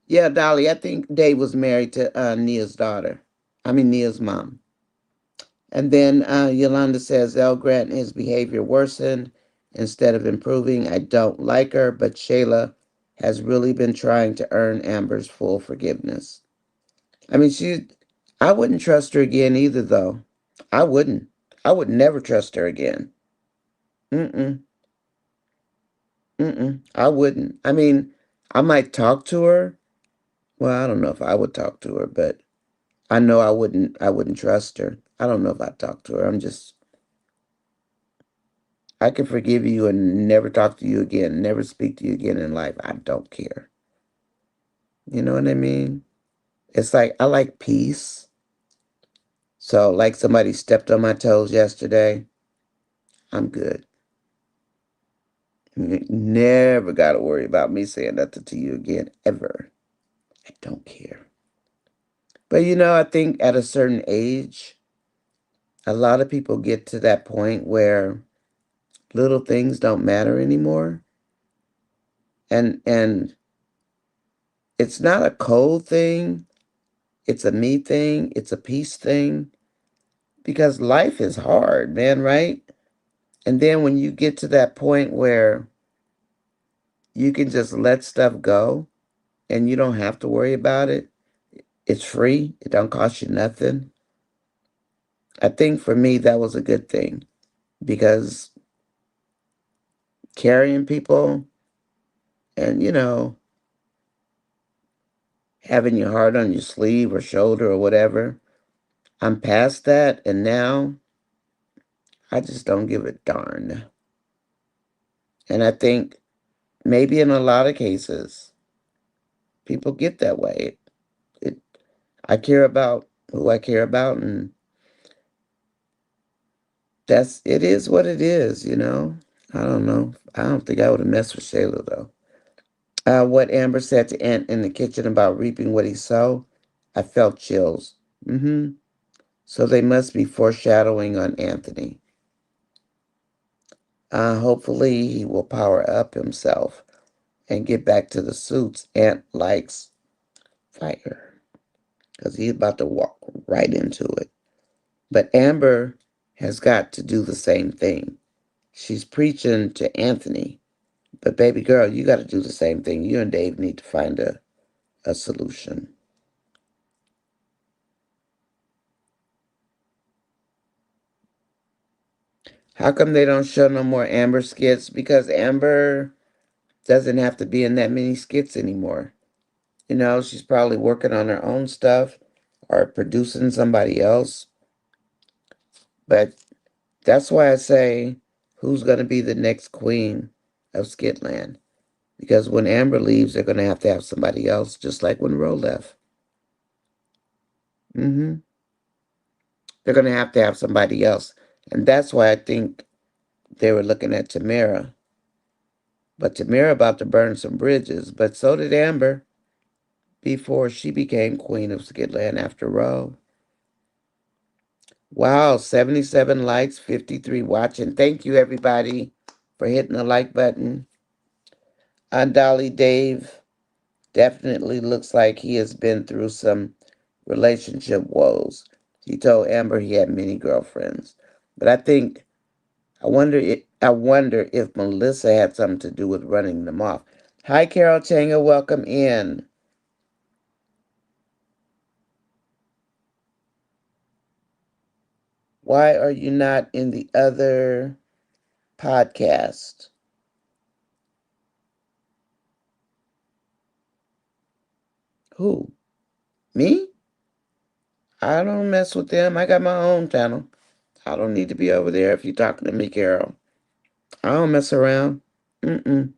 Yeah, Dolly, I think Dave was married to Nia's daughter. I mean, Nia's mom. And then Yolanda says, El Grant, his behavior worsened instead of improving. I don't like her, but Shayla has really been trying to earn Amber's full forgiveness. I mean, I wouldn't trust her again either, though. I wouldn't. I would never trust her again. Mm-mm. Mm-mm. I wouldn't. I mean, I might talk to her. Well, I don't know if I would talk to her, but I know I wouldn't trust her. I don't know if I'd talk to her. I can forgive you and never talk to you again, never speak to you again in life. I don't care. You know what I mean? It's like I like peace. So like somebody stepped on my toes yesterday, I'm good. Never got to worry about me saying nothing to you again, ever. I don't care. But I think at a certain age, a lot of people get to that point where little things don't matter anymore. And it's not a cold thing. It's a me thing. It's a peace thing. Because life is hard, man, right? And then when you get to that point where you can just let stuff go and you don't have to worry about it, it's free. It don't cost you nothing. I think for me, that was a good thing because carrying people and, having your heart on your sleeve or shoulder or whatever, I'm past that. And now I just don't give a darn. And I think maybe in a lot of cases, people get that way. It, I care about who I care about, and it is what it is. I don't know. I don't think I would have messed with Shayla though. What Amber said to Ant in the kitchen about reaping what he sowed, I felt chills. So they must be foreshadowing on Anthony. Hopefully he will power up himself and get back to the suits Ant likes fire because he's about to walk right into it. But Amber has got to do the same thing. She's preaching to Anthony, but baby girl, you got to do the same thing. You and Dave need to find a solution. How come they don't show no more Amber skits? Because Amber doesn't have to be in that many skits anymore. She's probably working on her own stuff or producing somebody else. But that's why I say, who's going to be the next queen of Skitland? Because when Amber leaves, they're going to have somebody else, just like when Ro left. hmm They're going to have somebody else. And that's why I think they were looking at Tamara. But Tamara about to burn some bridges, but so did Amber before she became queen of Skitland after Ro. Wow, 77 likes, 53 watching. Thank you, everybody, for hitting the like button. Dolly Dave definitely looks like he has been through some relationship woes. He told Amber he had many girlfriends. But I wonder if Melissa had something to do with running them off. Hi, Carol Changa, welcome in. Why are you not in the other podcast? Who? Me? I don't mess with them. I got my own channel. I don't need to be over there if you're talking to me, Carol. I don't mess around. Mm-mm.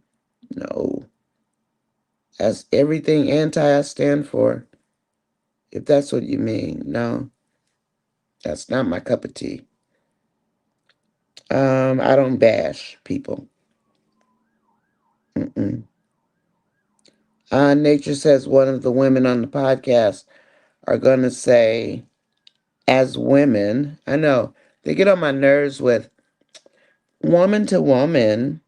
No. That's everything anti I stand for. If that's what you mean. No, that's not my cup of tea. I don't bash people. Mm-mm. Nature says one of the women on the podcast are going to say, as women, I know, they get on my nerves with woman to woman.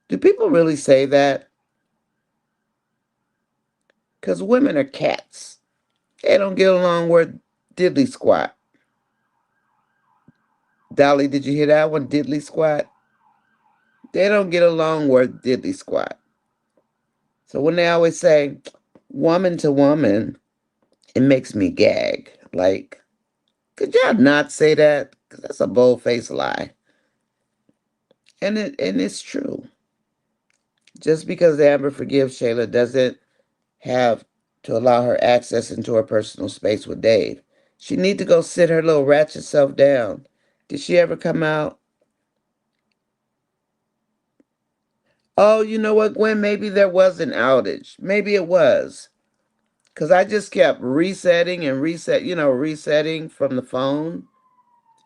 Do people really say that? Because women are cats. They don't get along worth diddly squat. Dolly, did you hear that one? Diddly squat? They don't get along worth diddly squat. So when they always say woman to woman, it makes me gag. Like, could y'all not say that? Because that's a bold-faced lie. And it's true. Just because Amber forgives Shayla doesn't have to allow her access into her personal space with Dave. She need to go sit her little ratchet self down. Did she ever come out? Oh, you know what, Gwen? Maybe there was an outage. Maybe it was. Because I just kept resetting and resetting from the phone.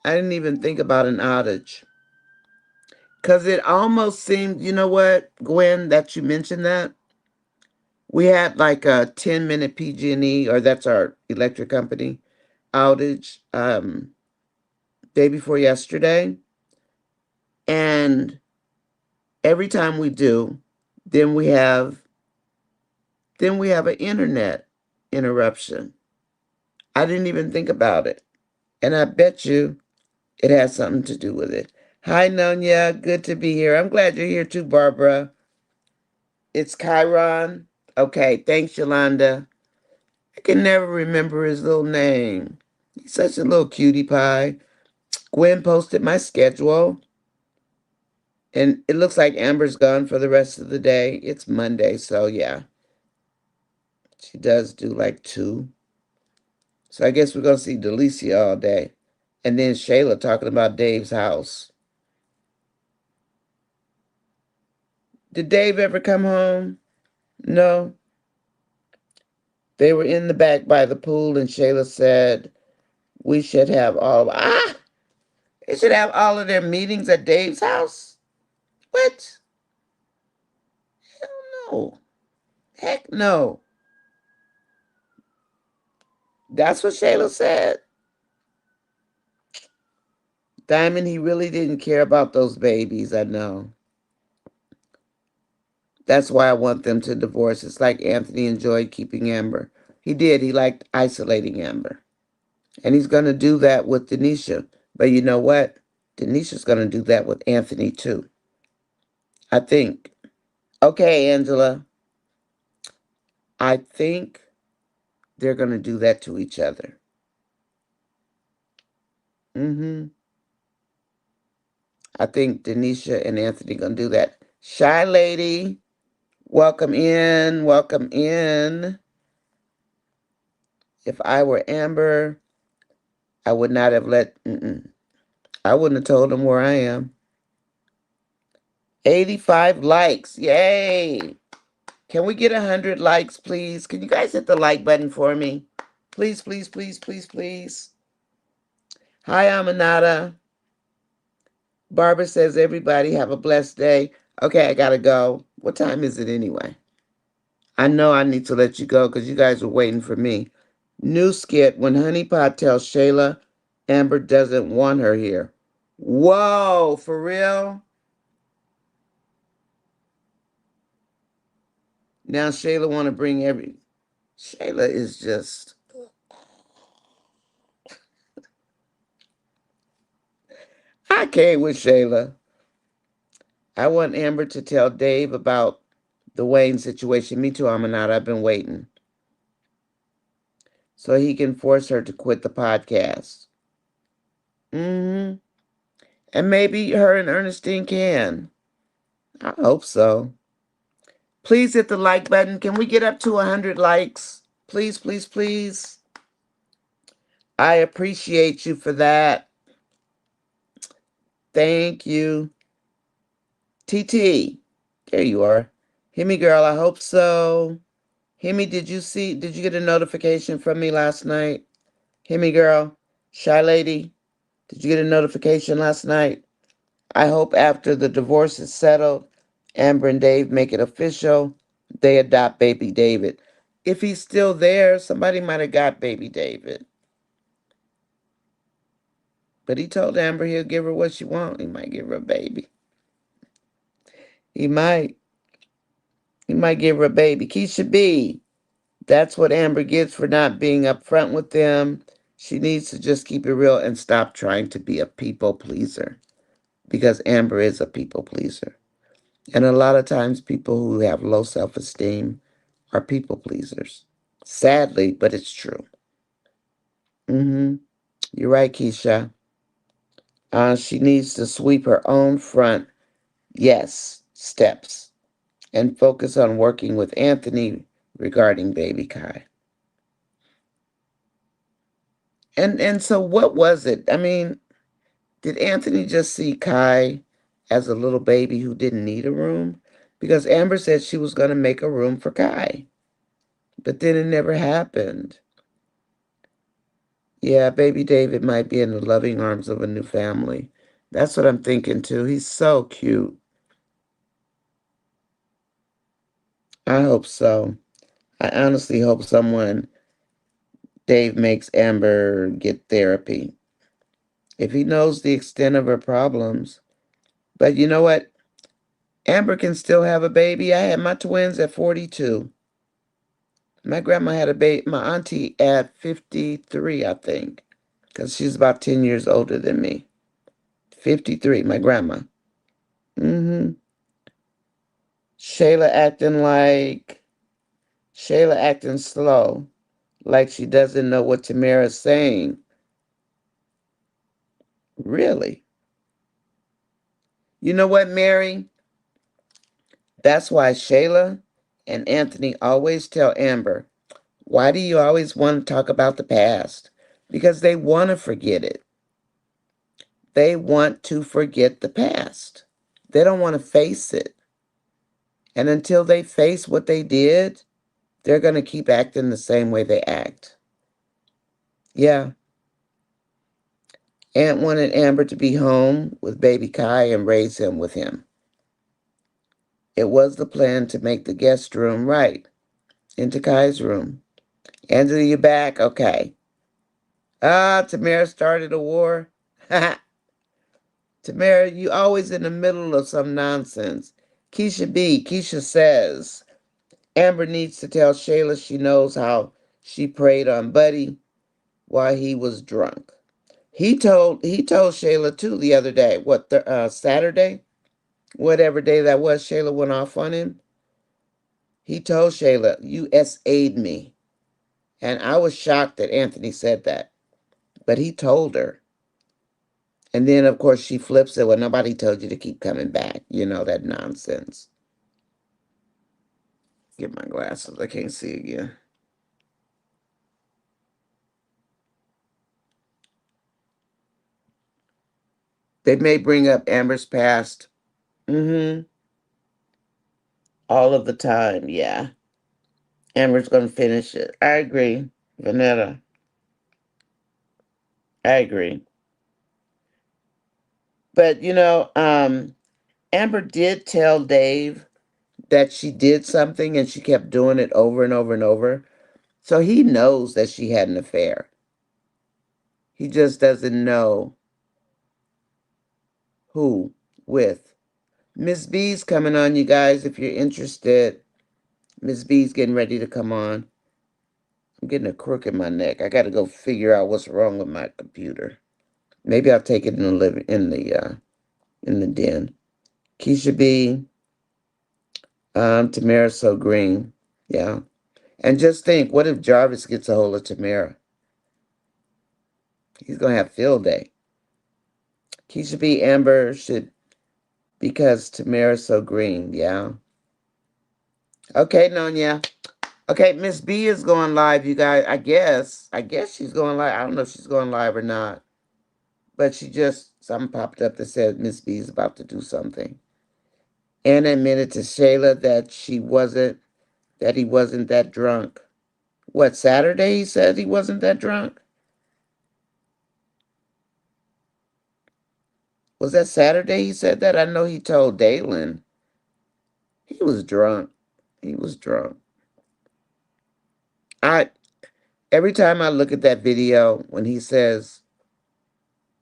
I didn't even think about an outage. Because it almost seemed, you know what, Gwen, that you mentioned that? We had like a 10-minute PG&E, or that's our electric company, outage day before yesterday. And every time we do, then we have an internet. interruption. I didn't even think about it. And I bet you it has something to do with it. Hi, Nonya. Good to be here. I'm glad you're here too, Barbara. It's Chiron. Okay, thanks, Yolanda. I can never remember his little name. He's such a little cutie pie. Gwen posted my schedule, and it looks like Amber's gone for the rest of the day. It's Monday, so yeah, she does do like two. So I guess we're going to see Delicia all day. And then Shayla talking about Dave's house. Did Dave ever come home? No. They were in the back by the pool, and Shayla said, we should have they should have all of their meetings at Dave's house? What? Hell no. Heck no. That's what Shayla said. Diamond, he really didn't care about those babies, I know. That's why I want them to divorce. It's like Anthony enjoyed keeping Amber. He did. He liked isolating Amber. And he's going to do that with Denisha. But you know what? Denisha's going to do that with Anthony too. I think. Okay, Angela. I think they're going to do that to each other. I think Denisha and Anthony going to do that. Shy lady, welcome in. Welcome in. If I were Amber, I would not have I wouldn't have told him where I am. 85 likes. Yay. Can we get 100 likes, please? Can you guys hit the like button for me? Please, please, please, please, please. Hi, Aminata. Barbara says, everybody have a blessed day. Okay, I got to go. What time is it anyway? I know I need to let you go because you guys are waiting for me. New skit, when Honey Pot tells Shayla Amber doesn't want her here. Whoa, for real? Now Shayla want to bring Shayla is just... I can't with Shayla. I want Amber to tell Dave about the Wayne situation. Me too, Aminata. I've been waiting. So he can force her to quit the podcast. Mm-hmm. And maybe her and Ernestine can. I hope so. Please hit the like button. Can we get up to 100 likes? Please, please, please. I appreciate you for that. Thank you. TT, there you are. Himmy girl, I hope so. Himmy, did you get a notification from me last night? Himmy girl, shy lady, did you get a notification last night? I hope after the divorce is settled, Amber and Dave make it official, they adopt baby David. If he's still there, somebody might have got baby David. But he told Amber he'll give her what she wants. He might give her a baby. He might. He might give her a baby. Keisha B. That's what Amber gets for not being upfront with them. She needs to just keep it real and stop trying to be a people pleaser. Because Amber is a people pleaser. And a lot of times people who have low self-esteem are people pleasers. Sadly, but it's true. Mm-hmm. You're right, Keisha. She needs to sweep her own front, yes, steps, and focus on working with Anthony regarding baby Kai. And so what was it? I mean, did Anthony just see Kai as a little baby who didn't need a room? Because Amber said she was going to make a room for Kai, but then it never happened. Yeah, baby David might be in the loving arms of a new family. That's what I'm thinking too. He's so cute. I hope so. I honestly hope Dave makes Amber get therapy. If he knows the extent of her problems. But you know what? Amber can still have a baby. I had my twins at 42. My grandma had a baby, my auntie at 53, I think, because she's about 10 years older than me. 53, my grandma. Mm-hmm. Shayla acting like, Shayla acting slow, like she doesn't know what Tamara's saying. Really? You know what, Mary? That's why Shayla and Anthony always tell Amber, why do you always want to talk about the past? Because they want to forget it. They want to forget the past. They don't want to face it. And until they face what they did, they're going to keep acting the same way they act. Yeah. Aunt wanted Amber to be home with baby Kai and raise him with him. It was the plan to make the guest room right into Kai's room. Angela, you back? Okay. Ah, Tamara started a war. Tamara, you always in the middle of some nonsense. Keisha says, Amber needs to tell Shayla she knows how she preyed on Buddy while he was drunk. He told Shayla too the other day. What the Saturday, whatever day that was, Shayla went off on him. He told Shayla, "You SA'd me," and I was shocked that Anthony said that, but he told her. And then of course she flips it. Well, nobody told you to keep coming back. You know that nonsense. Get my glasses. I can't see again. They may bring up Amber's past. Mm-hmm. All of the time. Yeah. Amber's gonna finish it. I agree, Vanetta. I agree. But Amber did tell Dave that she did something and she kept doing it over and over and over. So he knows that she had an affair. He just doesn't know who with. Miss B's coming on, you guys, if you're interested. Miss B's getting ready to come on. I'm getting a crook in my neck. I got to go figure out what's wrong with my computer. Maybe I'll take it in the in the den. Keisha B, Tamara So Green. Yeah. And just think, what if Jarvis gets a hold of Tamara? He's gonna have field day. Keisha B, Amber should, because Tamara's so green. Yeah. Okay, Nonya. Okay, Miss B is going live, you guys. I guess. She's going live. I don't know if she's going live or not. But something popped up that said Miss B is about to do something. Anna admitted to Shayla that he wasn't that drunk. What, Saturday he said he wasn't that drunk? Was that Saturday he said that? I know he told Dalen. He was drunk. He was drunk. I Every time I look at that video when he says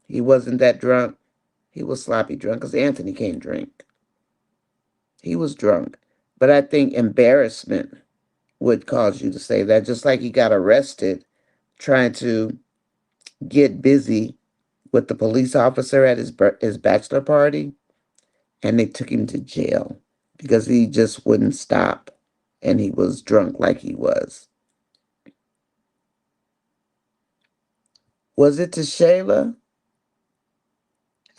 he wasn't that drunk, he was sloppy drunk because Anthony can't drink. He was drunk. But I think embarrassment would cause you to say that, just like he got arrested trying to get busy with the police officer at his bachelor party, and they took him to jail because he just wouldn't stop, and he was drunk like he was. Was it to Shayla?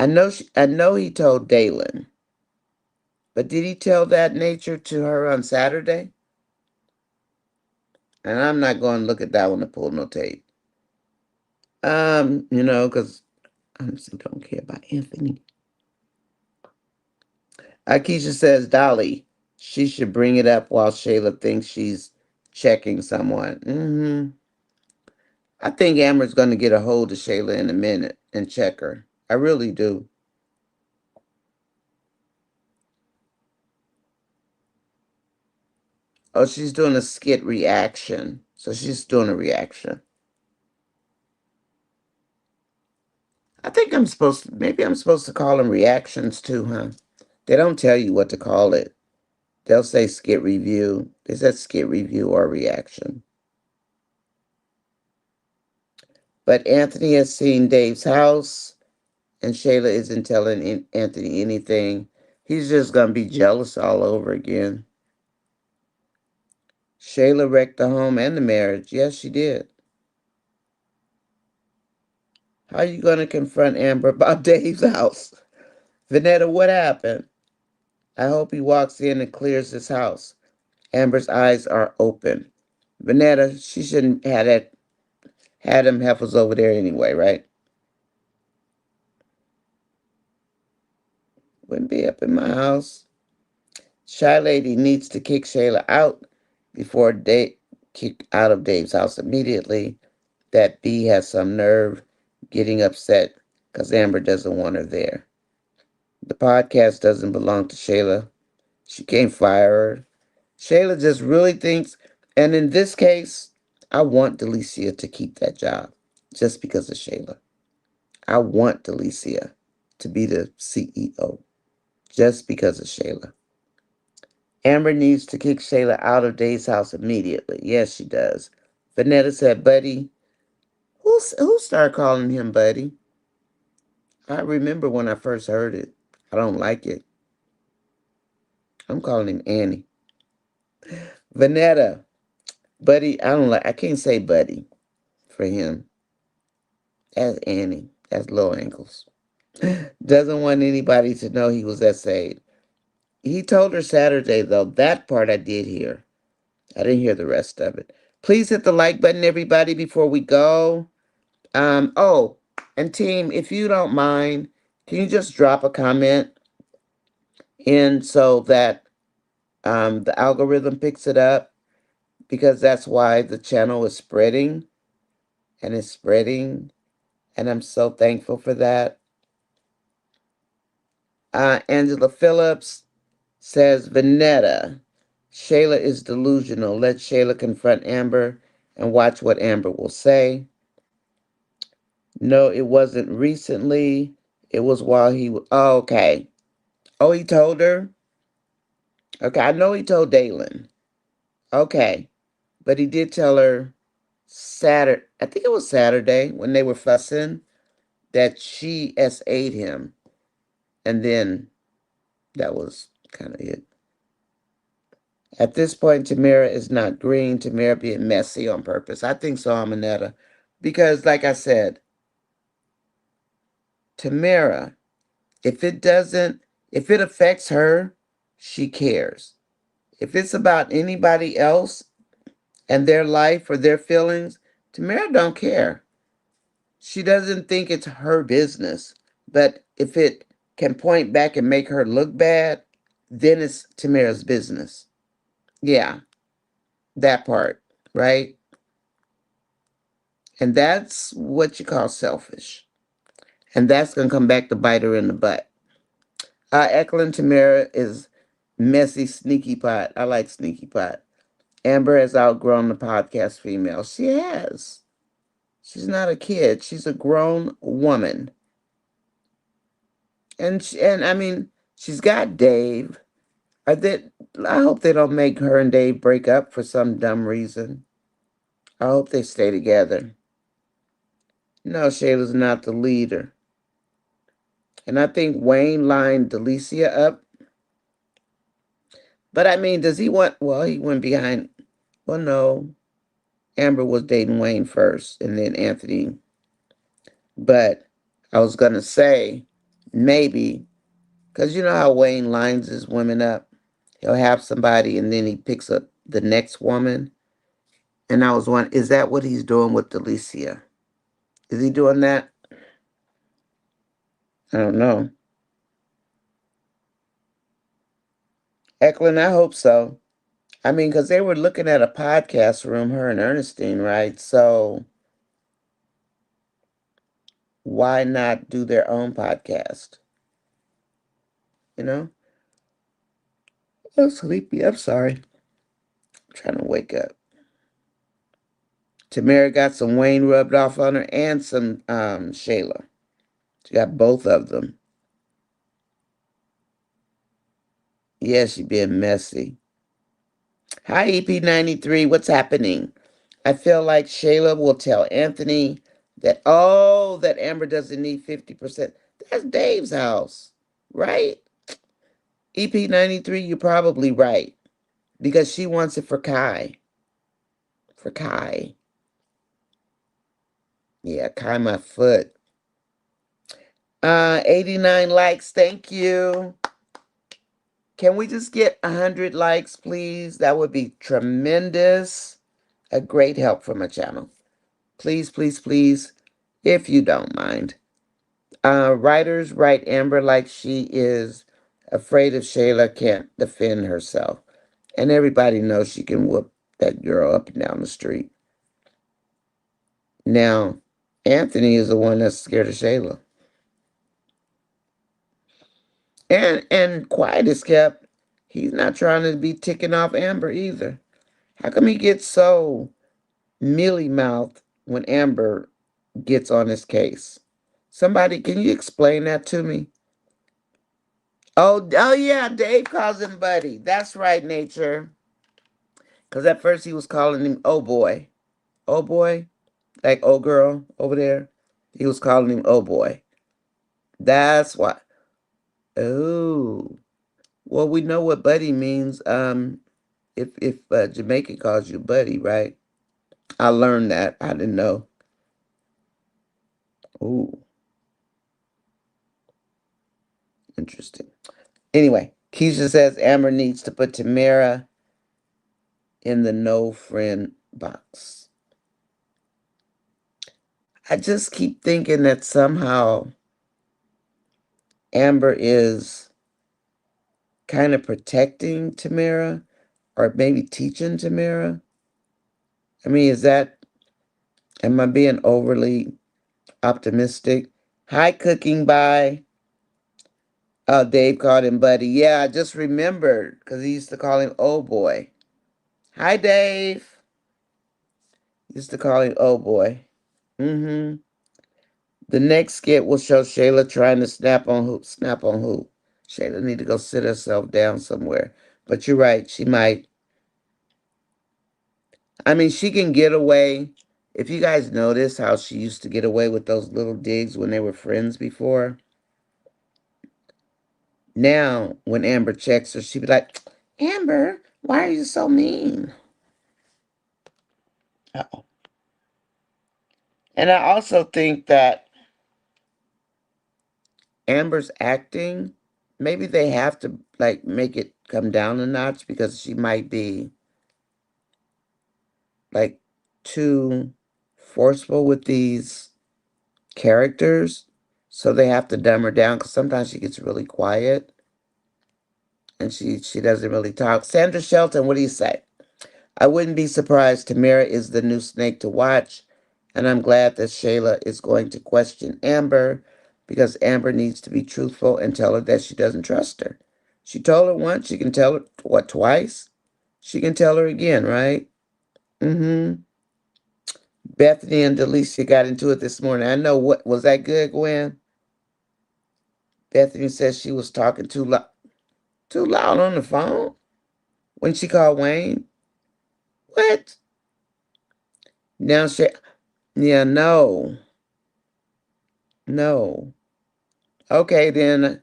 I know he told Dalen, but did he tell that nature to her on Saturday? And I'm not going to look at that one to pull no tape. Because I honestly don't care about Anthony. Akeisha says, Dolly, she should bring it up while Shayla thinks she's checking someone. I think Amber's going to get a hold of Shayla in a minute and check her. I really do. Oh, she's doing a skit reaction. So she's doing a reaction. I think maybe I'm supposed to call them reactions too, huh? They don't tell you what to call it. They'll say skit review. They said skit review or reaction. But Anthony has seen Dave's house, and Shayla isn't telling Anthony anything. He's just going to be jealous all over again. Shayla wrecked the home and the marriage. Yes, she did. How are you going to confront Amber about Dave's house? Vanetta, what happened? I hope he walks in and clears his house. Amber's eyes are open. Vanetta, she shouldn't have had them heifers over there anyway, right? Wouldn't be up in my house. Shy Lady needs to kick Shayla out before Dave kick out of Dave's house immediately. That B has some nerve getting upset because Amber doesn't want her there. The podcast doesn't belong to Shayla. She can't fire her. Shayla just really thinks, and in this case, I want Delicia to keep that job just because of Shayla. I want Delicia to be the CEO just because of Shayla. Amber needs to kick Shayla out of Dave's house immediately. Yes, she does. Vanetta said, Buddy. Who started calling him Buddy? I remember when I first heard it. I don't like it. I'm calling him Annie. Vanetta. Buddy, I can't say Buddy for him. That's Annie. That's low ankles. Doesn't want anybody to know he was essayed. He told her Saturday, though. That part I did hear. I didn't hear the rest of it. Please hit the like button, everybody, before we go. Oh, and team, if you don't mind, can you just drop a comment in so that the algorithm picks it up? Because that's why the channel is spreading and it's spreading. And I'm so thankful for that. Angela Phillips says, Vanetta, Shayla is delusional. Let Shayla confront Amber and watch what Amber will say. No, it wasn't recently. It was while oh, okay. Oh, he told her? Okay, I know he told Dalen. Okay. But he did tell her Saturday, I think it was Saturday when they were fussing, that she SA'd him. And then that was kind of it. At this point, Tamara is not green. Tamara being messy on purpose. I think so, Aminetta. Because, like I said, Tamara, if if it affects her, she cares. If it's about anybody else and their life or their feelings, Tamara don't care. She doesn't think it's her business. But if it can point back and make her look bad, then it's Tamara's business. Yeah, that part, right? And that's what you call selfish. And that's going to come back to bite her in the butt. Eklund Tamara is messy, sneaky pot. I like sneaky pot. Amber has outgrown the podcast female. She has. She's not a kid. She's a grown woman. And I mean, she's got Dave. I hope they don't make her and Dave break up for some dumb reason. I hope they stay together. No, Shayla's not the leader. And I think Wayne lined Delicia up. But I mean, does he want, well, he went behind, well, no. Amber was dating Wayne first and then Anthony. But I was going to say, maybe, because you know how Wayne lines his women up? He'll have somebody and then he picks up the next woman. And I was wondering, is that what he's doing with Delicia? Is he doing that? I don't know. Eklund, I hope so. I mean, because they were looking at a podcast room, her and Ernestine, right? So why not do their own podcast? You know? I'm sleepy. I'm sorry. I'm trying to wake up. Tamara got some Wayne rubbed off on her and some Shayla. She got both of them. Yeah, she being messy. Hi, EP93. What's happening? I feel like Shayla will tell Anthony that, oh, that Amber doesn't need 50%. That's Dave's house, right? EP93, you're probably right. Because she wants it for Kai. For Kai. Yeah, Kai my foot. 89 likes. Thank you. Can we just get 100 likes, please? That would be tremendous. A great help for my channel. Please, please, please, if you don't mind. Writers write Amber like she is afraid if Shayla can't defend herself. And everybody knows she can whoop that girl up and down the street. Now, Anthony is the one that's scared of Shayla. And quiet is kept. He's not trying to be ticking off Amber either. How come he gets so mealy mouthed when Amber gets on his case? Somebody, can you explain that to me? Oh yeah, Dave calls him Buddy. That's right, Nature. Because at first he was calling him Oh Boy. Oh Boy? Like Oh Girl over there. He was calling him Oh Boy. That's why. Oh. Well, we know what Buddy means. If Jamaica calls you Buddy, right? I learned that. I didn't know. Ooh, interesting. Anyway, Keisha says Amber needs to put Tamara in the no friend box. I just keep thinking that somehow Amber is kind of protecting Tamara or maybe teaching Tamara. I mean, am I being overly optimistic? Hi, Cooking by. Oh, Dave called him Buddy. Yeah, I just remembered because he used to call him Oh Boy. Hi, Dave. Used to call him Oh Boy. Mm-hmm. The next skit will show Shayla trying to snap on who? Snap on who? Shayla need to go sit herself down somewhere. But you're right. She might. I mean, she can get away. If you guys notice how she used to get away with those little digs when they were friends before, now when Amber checks her, she'd be like, Amber, why are you so mean? Uh-oh. And I also think that Amber's acting, maybe they have to like make it come down a notch because she might be like too forceful with these characters. So they have to dumb her down because sometimes she gets really quiet and she doesn't really talk. Sandra Shelton, what do you say? I wouldn't be surprised. Tamara is the new snake to watch, and I'm glad that Shayla is going to question Amber because Amber needs to be truthful and tell her that she doesn't trust her. She told her once, she can tell her, what, twice? She can tell her again, right? Mm-hmm. Bethany and Delicia got into it this morning. I know, what was that good, Gwen? Bethany says she was talking too loud on the phone when she called Wayne. What? Now she, yeah, no, no. Okay, then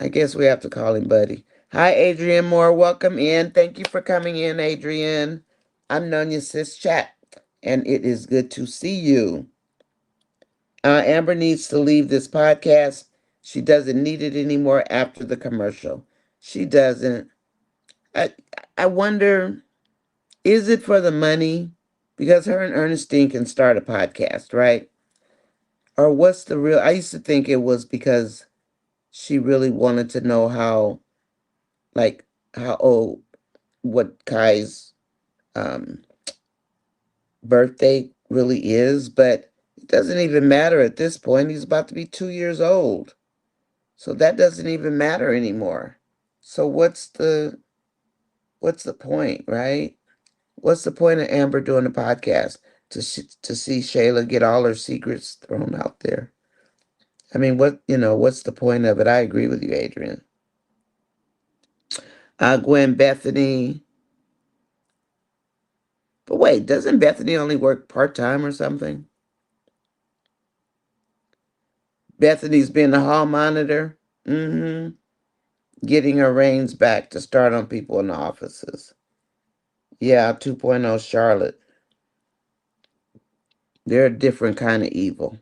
I guess we have to call him Buddy. Hi, Adrian Moore. Welcome in. Thank you for coming in, Adrian. I'm NonyasisChat, and it is good to see you. Amber needs to leave this podcast. She doesn't need it anymore after the commercial. She doesn't. I, I wonder, is it for the money? Because her and Ernestine can start a podcast, right? Or what's the real? I used to think it was because she really wanted to know like, how old, what Kai's um, birthday really is, but it doesn't even matter at this point. He's about to be 2 years old. So that doesn't even matter anymore. So what's the point, right? What's the point of Amber doing a podcast to see Shayla get all her secrets thrown out there? I mean, what's the point of it? I agree with you, Adrian. Gwen Bethany. But wait, doesn't Bethany only work part-time or something? Bethany's been the hall monitor. Mm-hmm. Getting her reins back to start on people in the offices. Yeah, 2.0 Charlotte. They're a different kind of evil.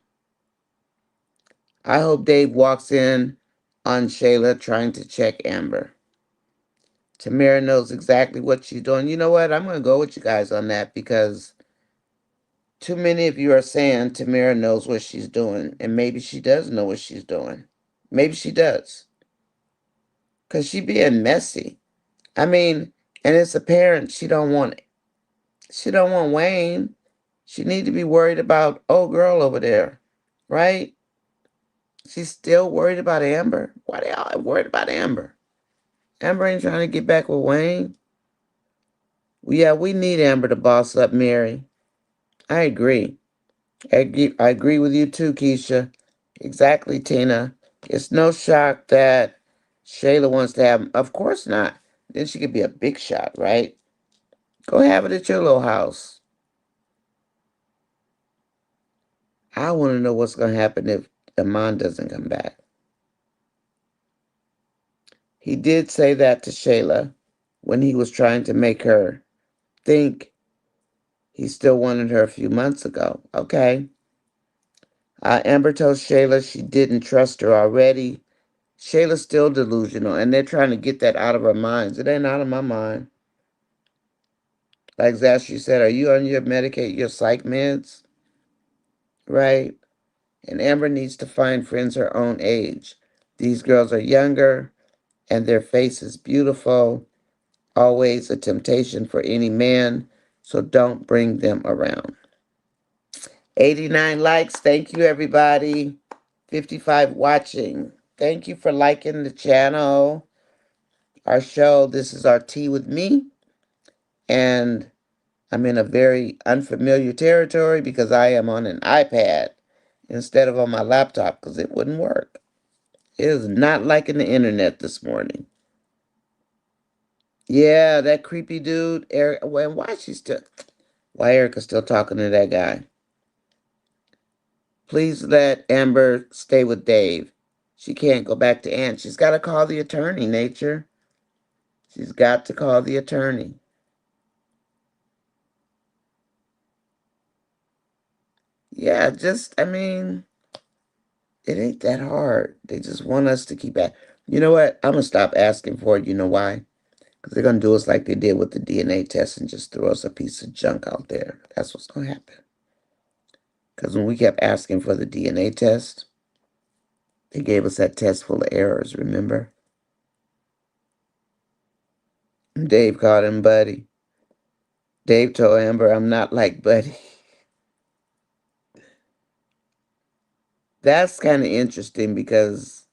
I hope Dave walks in on Shayla trying to check Amber. Tamara knows exactly what she's doing. You know what? I'm going to go with you guys on that because too many of you are saying Tamara knows what she's doing, and maybe she does know what she's doing. Maybe she does, cause she being messy. I mean, and it's apparent she don't want Wayne. She need to be worried about old girl over there, right? She's still worried about Amber. Why they all worried about Amber? Amber ain't trying to get back with Wayne. Yeah, we need Amber to boss up Mary. I agree. I agree with you too, Keisha. Exactly, Tina. It's no shock that Shayla wants to have. Of course not. Then she could be a big shot, right? Go have it at your little house. I want to know what's going to happen if Amon doesn't come back. He did say that to Shayla when he was trying to make her think he still wanted her a few months ago. Okay. Amber told Shayla she didn't trust her already. Shayla's still delusional, and they're trying to get that out of our minds. It ain't out of my mind. Like Zashy said, are you on your psych meds? Right? And Amber needs to find friends her own age. These girls are younger, and their face is beautiful. Always a temptation for any man, so don't bring them around. 89 likes. Thank you, everybody. 55 watching. Thank you for liking the channel, our show. This is our tea with me. And I'm in a very unfamiliar territory because I am on an iPad instead of on my laptop because it wouldn't work. It is not liking the internet this morning. Yeah, that creepy dude, Eric. Well, why Erica's still talking to that guy? Please let Amber stay with Dave. She can't go back to Aunt. She's got to call the attorney, Nature. She's got to call the attorney. Yeah, I mean, it ain't that hard. They just want us to keep at. You know what? I'm going to stop asking for it. You know why? Because they're going to do us like they did with the DNA test and just throw us a piece of junk out there. That's what's going to happen. Because when we kept asking for the DNA test, they gave us that test full of errors, remember? Dave called him Buddy. Dave told Amber, I'm not like Buddy. That's kind of interesting because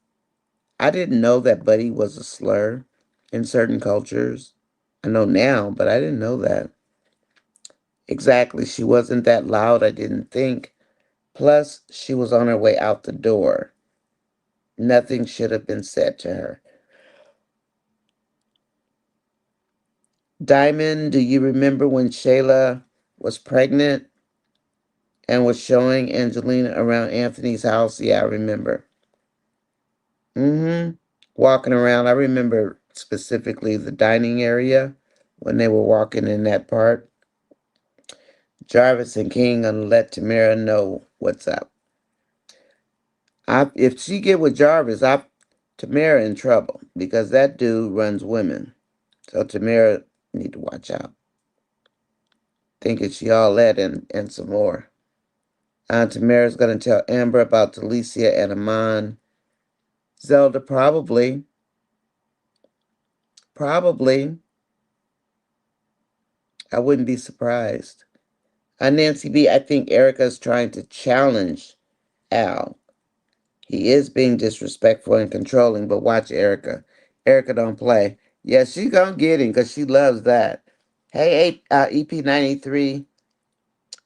I didn't know that Buddy was a slur in certain cultures. I know now, but I didn't know that. Exactly. She wasn't that loud, I didn't think. Plus, she was on her way out the door. Nothing should have been said to her. Diamond, do you remember when Shayla was pregnant and was showing Angelina around Anthony's house? Yeah, I remember. Mm-hmm. Walking around. I remember specifically the dining area when they were walking in that part. Jarvis and King gonna let Tamara know what's up. If she get with Jarvis, Tamara in trouble because that dude runs women. So Tamara need to watch out. Thinking she all that and some more. Tamara's gonna tell Amber about Delicia and Amon. Zelda probably. Probably. I wouldn't be surprised. Nancy B, I think Erica's trying to challenge Al. He is being disrespectful and controlling, but watch Erica. Erica don't play. Yeah, she gonna get him because she loves that. Hey, EP93.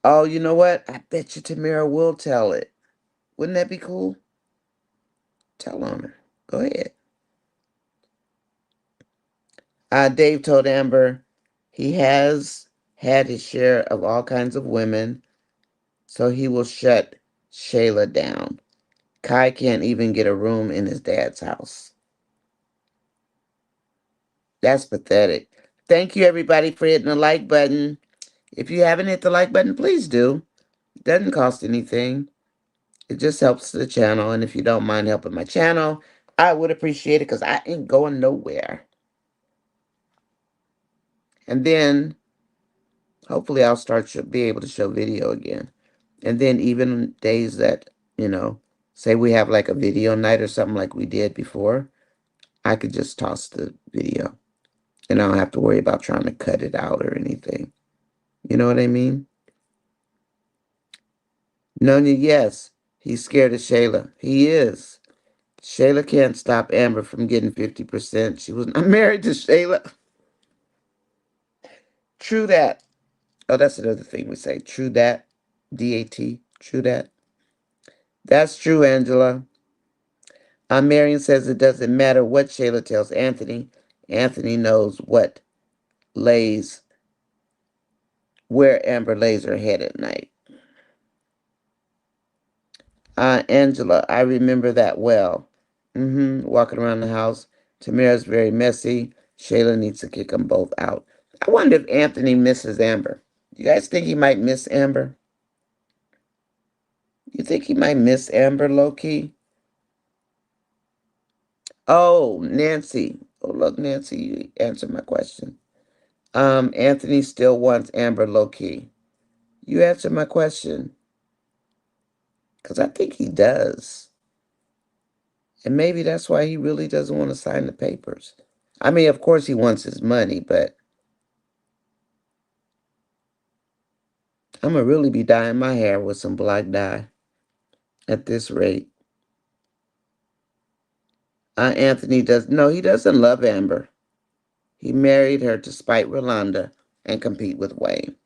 Oh, you know what? I bet you Tamara will tell it. Wouldn't that be cool? Tell on her. Go ahead. Dave told Amber he has had his share of all kinds of women, so he will shut Shayla down. Kai can't even get a room in his dad's house. That's pathetic. Thank you, everybody, for hitting the like button. If you haven't hit the like button, please do. It doesn't cost anything. It just helps the channel. And if you don't mind helping my channel, I would appreciate it because I ain't going nowhere. And then hopefully I'll be able to show video again. And then even days that, say we have like a video night or something like we did before, I could just toss the video. And I don't have to worry about trying to cut it out or anything. You know what I mean? Nonya, yes, he's scared of Shayla. He is. Shayla can't stop Amber from getting 50%. She was not married to Shayla. True that. Oh, that's another thing we say. True that. DAT. True that. That's true, Angela. Marion says it doesn't matter what Shayla tells Anthony. Anthony knows lays where Amber lays her head at night. Angela, I remember that well. Walking around the house. Tamara's very messy. Shayla needs to kick them both out. I wonder if Anthony misses Amber. You guys think he might miss Amber? You think he might miss Amber low key? Oh, Nancy. Oh, look, Nancy, you answered my question. Anthony still wants Amber low key. You answered my question. Because I think he does. And maybe that's why he really doesn't want to sign the papers. I mean, of course he wants his money, but I'm going to really be dyeing my hair with some black dye at this rate. Anthony he doesn't love Amber. He married her to spite Rolanda and compete with Wayne.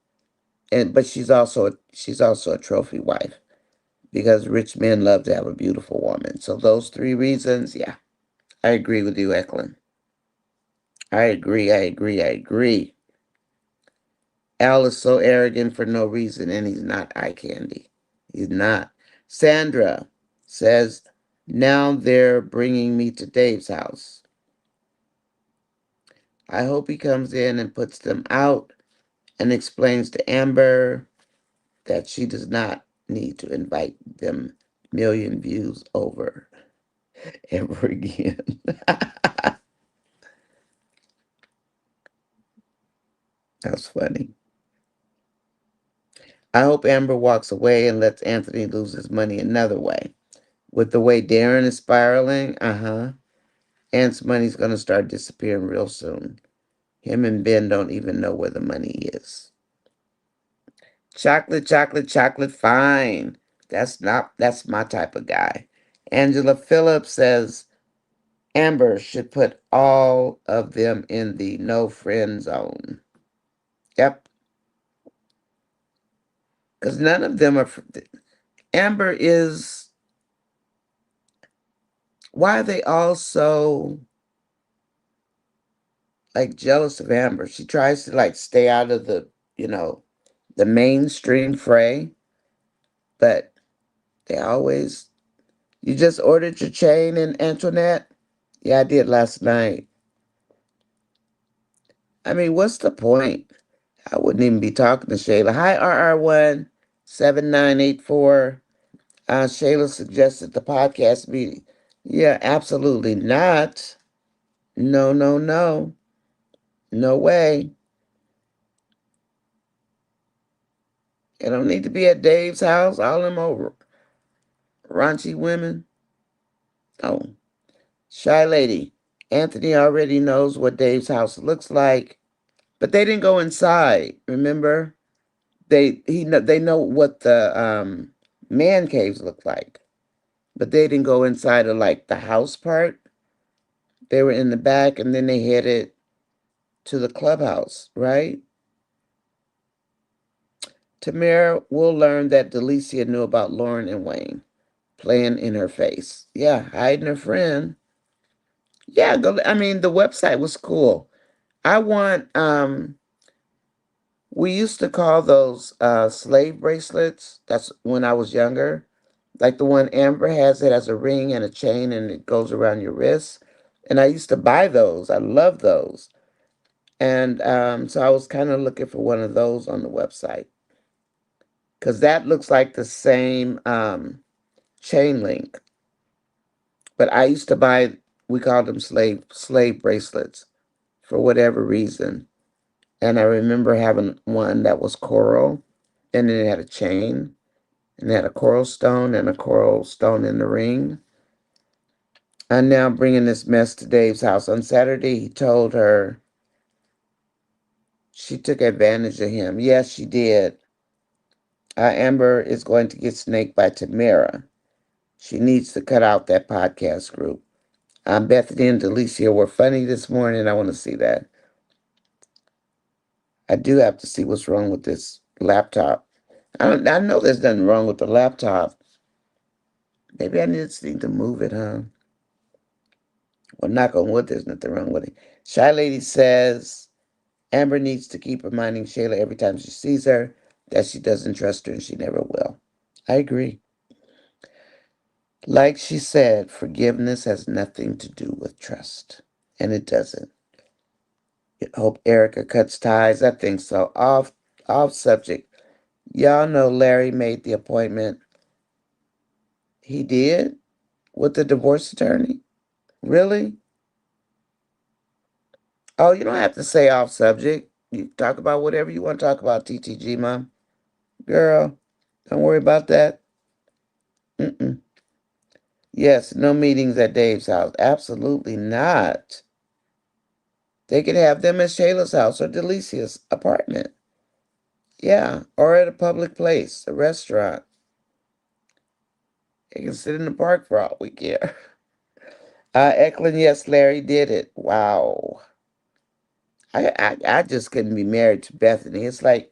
But she's also a trophy wife because rich men love to have a beautiful woman. So those three reasons, yeah, I agree with you, Eklund. I agree, I agree, I agree. Al is so arrogant for no reason, and he's not eye candy. He's not. Sandra says, now they're bringing me to Dave's house. I hope he comes in and puts them out and explains to Amber that she does not need to invite them million views over ever again. That's funny. I hope Amber walks away and lets Anthony lose his money another way. With the way Darren is spiraling, Ant's money's going to start disappearing real soon. Him and Ben don't even know where the money is. Chocolate, chocolate, chocolate, fine. That's my type of guy. Angela Phillips says Amber should put all of them in the no friend zone. Yep. Because none of them are. Amber is. Why are they all so like jealous of Amber? She tries to like stay out of the mainstream fray, but they always. You just ordered your chain in Antoinette? Yeah, I did last night. I mean, what's the point? I wouldn't even be talking to Shayla. Hi, RR1 7984. Shayla suggested the podcast meeting. Yeah, absolutely not. No, no, no. No way. It don't need to be at Dave's house. All them over raunchy women. Oh, shy lady. Anthony already knows what Dave's house looks like, but they didn't go inside. Remember, they know what the man caves look like, but they didn't go inside of like the house part. They were in the back, and then they headed to the clubhouse, right? Tamara will learn that Delicia knew about Lauren and Wayne playing in her face. Yeah, hiding her friend. Yeah, go. I mean, the website was cool. I want we used to call those slave bracelets. That's when I was younger. Like the one Amber has, it has a ring and a chain and it goes around your wrist. And I used to buy those. I love those. And so I was kind of looking for one of those on the website because that looks like the same chain link. But I used to buy, we called them slave bracelets for whatever reason. And I remember having one that was coral, and then it had a chain, and it had a coral stone and a coral stone in the ring. I'm now bringing this mess to Dave's house. On Saturday, he told her she took advantage of him. Yes, she did. Amber is going to get snaked by Tamara. She needs to cut out that podcast group. Bethany and Delicia were funny this morning. I want to see that. I do have to see what's wrong with this laptop. I know there's nothing wrong with the laptop. Maybe I need to move it, huh? Well, knock on wood, there's nothing wrong with it. Shy Lady says Amber needs to keep reminding Shayla every time she sees her that she doesn't trust her and she never will. I agree. Like she said, forgiveness has nothing to do with trust. And it doesn't. I hope Erica cuts ties. I think so. Off subject. Y'all know Larry made the appointment. He did? With the divorce attorney? Really? Oh, you don't have to say off subject. You talk about whatever you want to talk about, TTG, Mom. Girl, don't worry about that. Mm-mm. Yes, no meetings at Dave's house. Absolutely not. They can have them at Shayla's house or Delicia's apartment. Yeah, or at a public place, a restaurant. They can sit in the park for all we care. Eklund, yes, Larry did it. Wow. I just couldn't be married to Bethany. It's like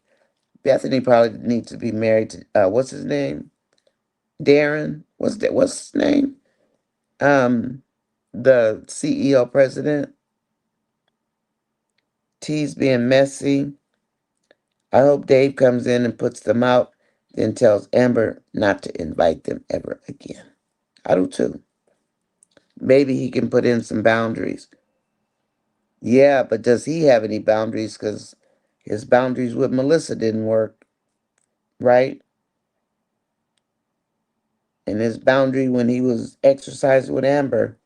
Bethany probably needs to be married to what's his name? Darren. What's his name? Um the CEO president. T's being messy. I hope Dave comes in and puts them out, then tells Amber not to invite them ever again. I do too. Maybe he can put in some boundaries. Yeah, but does he have any boundaries? Because his boundaries with Melissa didn't work, right? And his boundary when he was exercising with Amber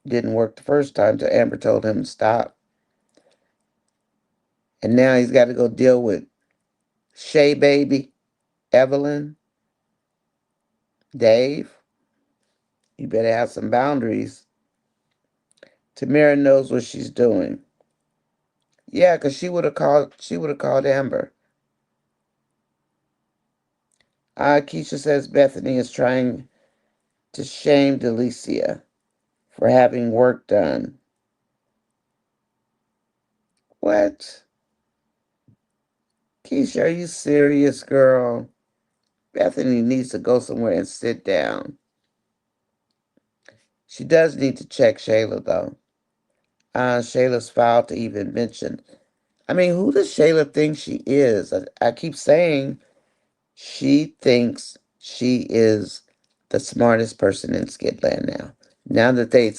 didn't work the first time, so Amber told him to stop. And now he's got to go deal with Shay Baby, Evelyn, Dave. You better have some boundaries. Tamara knows what she's doing. Yeah, because she would have called Amber. Keisha says Bethany is trying to shame Delicia for having work done. What? Keisha, are you serious, girl? Bethany needs to go somewhere and sit down. She does need to check Shayla, though. Shayla's file to even mention. I mean, who does Shayla think she is? I keep saying she thinks she is the smartest person in Skitland now. Now that they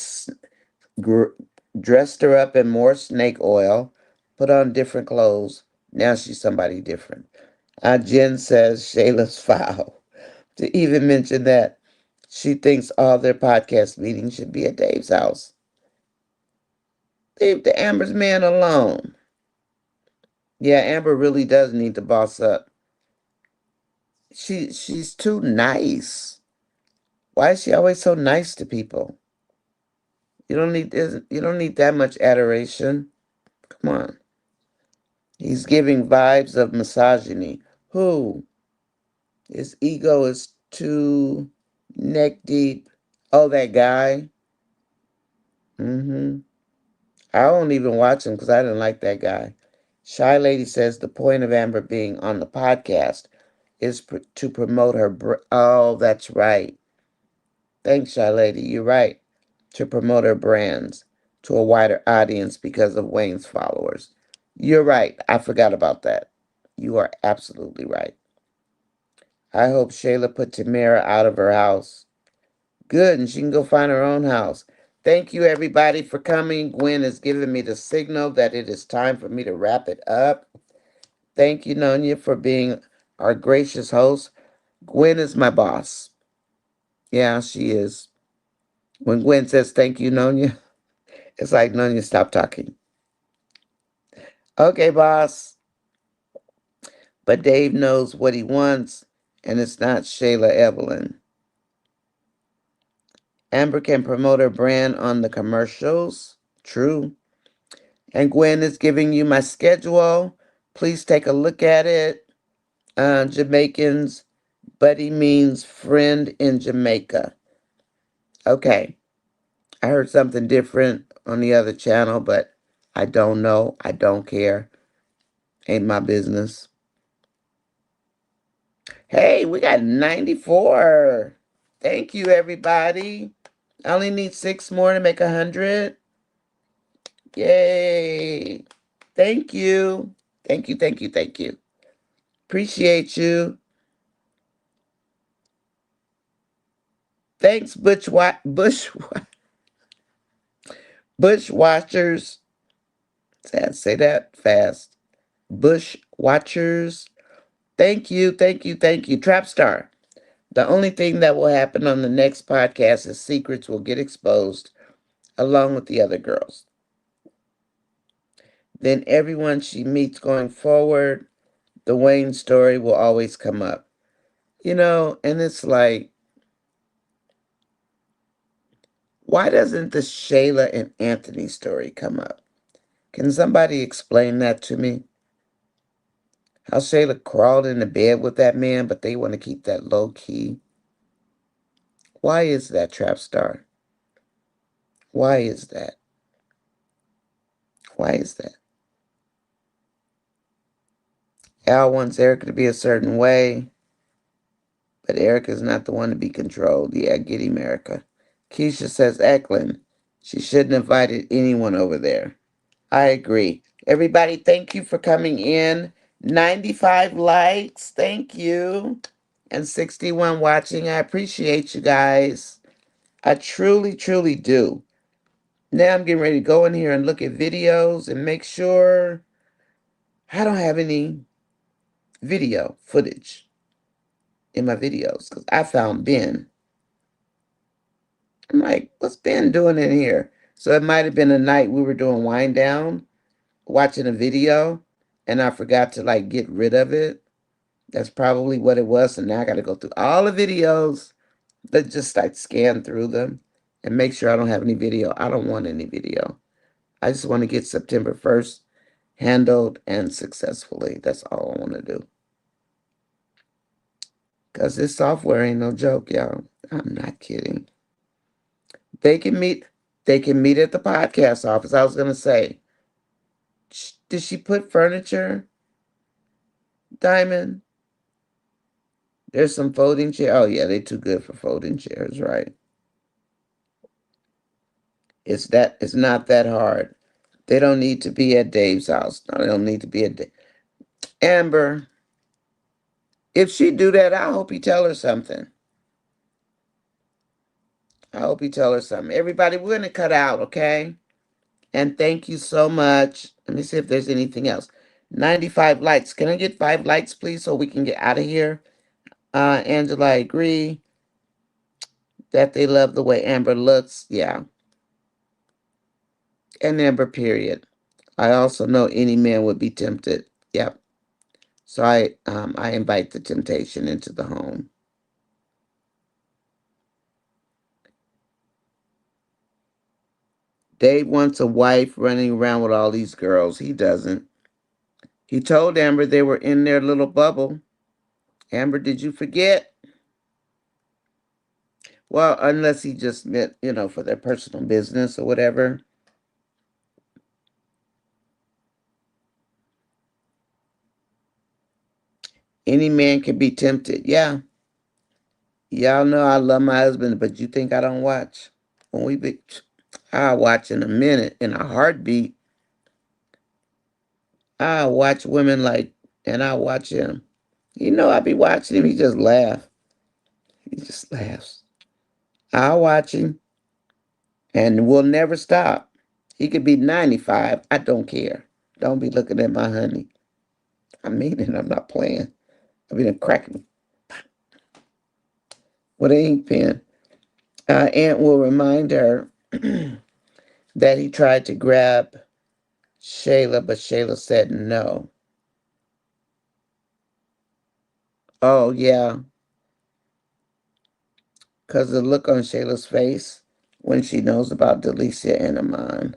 gr- dressed her up in more snake oil, put on different clothes, now she's somebody different. Jen says Shayla's foul. To even mention that she thinks all their podcast meetings should be at Dave's house. Leave the Amber's man alone. Yeah, Amber really does need to boss up. She's too nice. Why is she always so nice to people? You don't need that much adoration. Come on. He's giving vibes of misogyny. Who? His ego is too neck deep. Oh, that guy. Mm-hmm. I won't even watch him because I didn't like that guy. Shy Lady says the point of Amber being on the podcast is to promote her. Oh, that's right. Thanks, Shy Lady. You're right. To promote her brands to a wider audience because of Wayne's followers. You're right. I forgot about that. You are absolutely right. I hope Shayla put Tamara out of her house. Good, and she can go find her own house. Thank you, everybody, for coming. Gwen has given me the signal that it is time for me to wrap it up. Thank you, Nonya, for being our gracious host. Gwen is my boss. Yeah, she is. When Gwen says thank you, Nonya, it's like, Nonya, stop talking. Okay, boss. But Dave knows what he wants, and it's not Shayla Evelyn. Amber can promote her brand on the commercials. True. And Gwen is giving you my schedule. Please take a look at it. Jamaicans, buddy means friend in Jamaica. Okay. I heard something different on the other channel, but I don't know. I don't care. Ain't my business. Hey, we got 94. Thank you, everybody. I only need 6 more to make 100. Yay. Thank you. Thank you, thank you, thank you. Appreciate you. Thanks, Bush watchers. Say that fast. Bush watchers. Thank you, thank you, thank you. Trapstar. The only thing that will happen on the next podcast is secrets will get exposed along with the other girls. Then everyone she meets going forward, the Wayne story will always come up. And it's like, why doesn't the Shayla and Anthony story come up? Can somebody explain that to me? How Shayla crawled into bed with that man, but they want to keep that low key. Why is that, Trap Star? Why is that? Why is that? Al wants Erica to be a certain way, but Erica's not the one to be controlled. Yeah, get him, Erica. Keisha says Eklund. She shouldn't have invited anyone over there. I agree. Everybody, thank you for coming in. 95 likes. Thank you. And 61 watching. I appreciate you guys. I truly, truly do. Now I'm getting ready to go in here and look at videos and make sure I don't have any video footage in my videos because I found Ben. I'm like, what's Ben doing in here? So it might have been a night we were doing wind down, watching a video, and I forgot to like get rid of it. That's probably what it was. So now I got to go through all the videos, but just like scan through them and make sure I don't have any video. I don't want any video. I just want to get September 1st handled and successfully. That's all I want to do. Because this software ain't no joke, y'all. I'm not kidding. They can meet. They can meet at the podcast office. I was gonna say, did she put furniture, Diamond? There's some folding chair. Oh yeah, they too good for folding chairs, right? It's not that hard. They don't need to be at Dave's house. No, they don't need to be at Amber. If she do that, I hope you tell her something. I hope you tell her something. Everybody, we're gonna cut out, okay? And thank you so much. Let me see if there's anything else. 95 likes. Can I get 5 likes, please, so we can get out of here? Angela, I agree that they love the way Amber looks. Yeah. And Amber, period. I also know any man would be tempted. Yep. So I invite the temptation into the home. Dave wants a wife running around with all these girls. He doesn't. He told Amber they were in their little bubble. Amber, did you forget? Well, unless he just meant, for their personal business or whatever. Any man can be tempted. Yeah. Y'all know I love my husband, but you think I don't watch? When we be, I watch in a minute, in a heartbeat. I watch women like, and I watch him. I be watching him. He just laugh. He just laughs. I watch him, and we'll never stop. He could be 95. I don't care. Don't be looking at my honey. I mean it. I'm not playing. I mean, I'm cracking with an ink pen. Aunt will remind her that he tried to grab Shayla, but Shayla said no. Oh, yeah, because the look on Shayla's face when she knows about Delicia and Amon.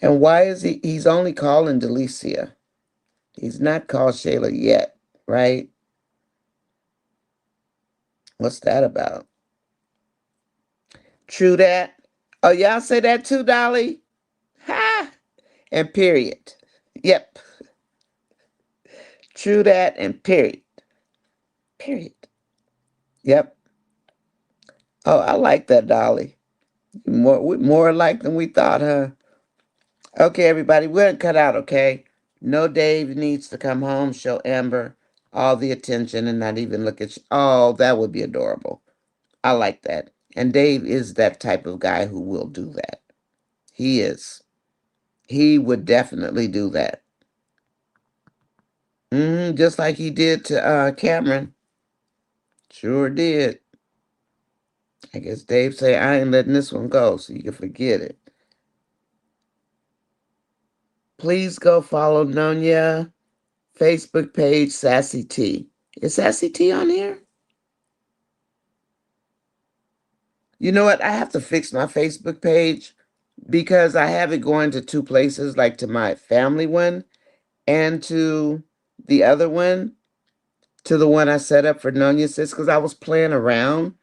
And why is he's only calling Delicia? He's not called Shayla yet, right? What's that about? True that. Oh, y'all say that too, Dolly? Ha! And period. Yep. True that and period. Period. Yep. Oh, I like that, Dolly. More alike than we thought, huh? Okay, everybody, we're gonna cut out, okay? No, Dave needs to come home, show Amber all the attention and not even look at you. Oh, that would be adorable. I like that. And Dave is that type of guy who will do that. He is. He would definitely do that. Just like he did to Cameron. Sure did. I guess Dave say, I ain't letting this one go, so you can forget it. Please go follow Nonya Facebook page, Sassy T. Is Sassy T on here? You know what? I have to fix my Facebook page because I have it going to two places, like to my family one and to the other one, to the one I set up for Nonyasis, because I was playing around.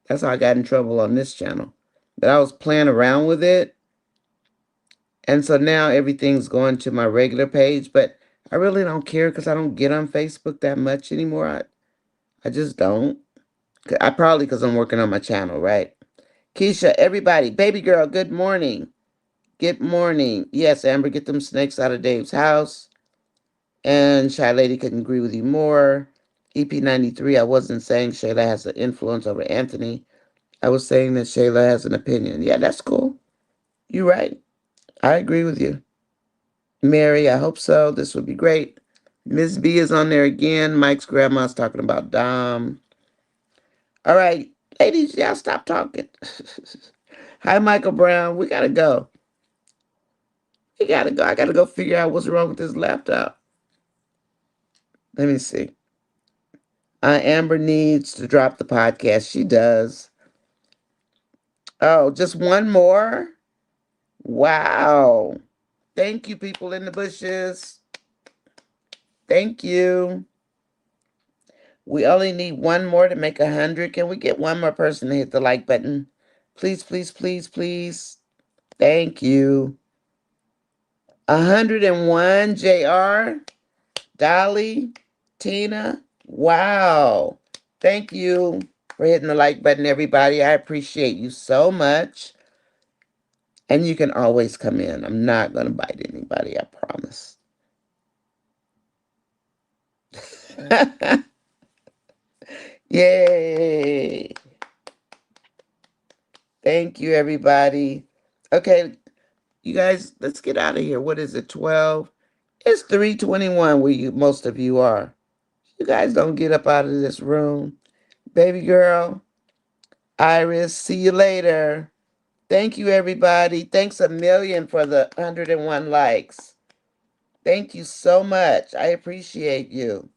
That's how I got in trouble on this channel. But I was playing around with it. And so now everything's going to my regular page. But I really don't care because I don't get on Facebook that much anymore. I just don't. I probably because I'm working on my channel, right? Keisha, everybody, baby girl, good morning. Good morning. Yes, Amber, get them snakes out of Dave's house. And Shy Lady couldn't agree with you more. EP93, I wasn't saying Shayla has an influence over Anthony. I was saying that Shayla has an opinion. Yeah, that's cool. You're right. I agree with you. Mary, I hope so. This would be great. Miss B is on there again. Mike's grandma's talking about Dom. All right, ladies, y'all stop talking. Hi, Michael Brown. We gotta go. We gotta go. I gotta go figure out what's wrong with this laptop. Let me see. Amber needs to drop the podcast. She does. Oh, just one more? Wow. Thank you, people in the bushes. Thank you. We only need one more to make 100. Can we get one more person to hit the like button? Please, please, please, please. Thank you. 101, JR, Dolly, Tina. Wow. Thank you for hitting the like button, everybody. I appreciate you so much. And you can always come in. I'm not going to bite anybody, I promise. Yay. Thank you, everybody. Okay, you guys, let's get out of here. What is it, 12? It's 3:21 where most of you are. You guys don't get up out of this room. Baby girl, Iris, see you later. Thank you, everybody. Thanks a million for the 101 likes. Thank you so much. I appreciate you.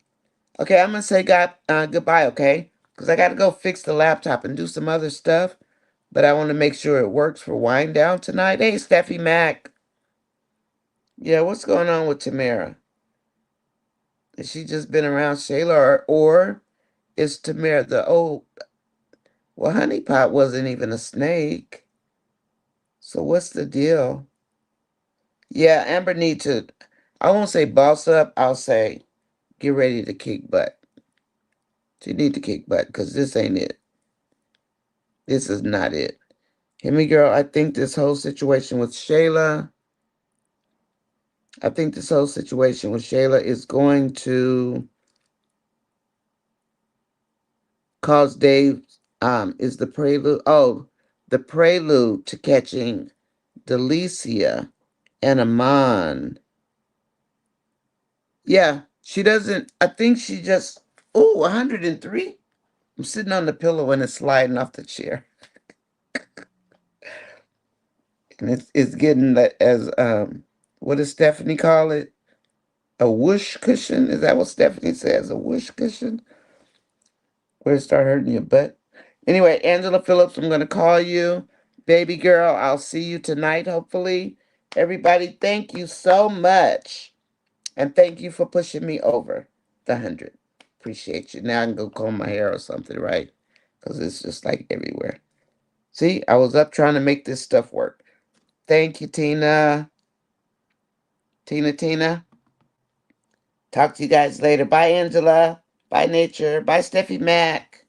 Okay, I'm going to say goodbye, okay? Because I got to go fix the laptop and do some other stuff. But I want to make sure it works for wind down tonight. Hey, Steffi Mac. Yeah, what's going on with Tamara? Has she just been around Shayla or is Tamara the old... Well, Honey Pot wasn't even a snake. So what's the deal? Yeah, Amber need to... I won't say boss up. I'll say get ready to kick butt. She need to kick butt because this ain't it. This is not it. Hear me, girl? I think this whole situation with Shayla I think this whole situation with Shayla is going to cause Dave is the prelude. Oh, the prelude to catching Delicia and Amon. Yeah, she doesn't. I think she just. Oh, 103. I'm sitting on the pillow and it's sliding off the chair, and it's getting that as what does Stephanie call it? A whoosh cushion? Is that what Stephanie says? A whoosh cushion? Where it start hurting your butt? Anyway, Angela Phillips, I'm gonna call you, baby girl. I'll see you tonight, hopefully. Everybody, thank you so much, and thank you for pushing me over the 100. Appreciate you. Now I can go comb my hair or something, right? Because it's just like everywhere. See, I was up trying to make this stuff work. Thank you, Tina. Tina. Talk to you guys later. Bye, Angela. Bye, Nature. Bye, Steffi Mac.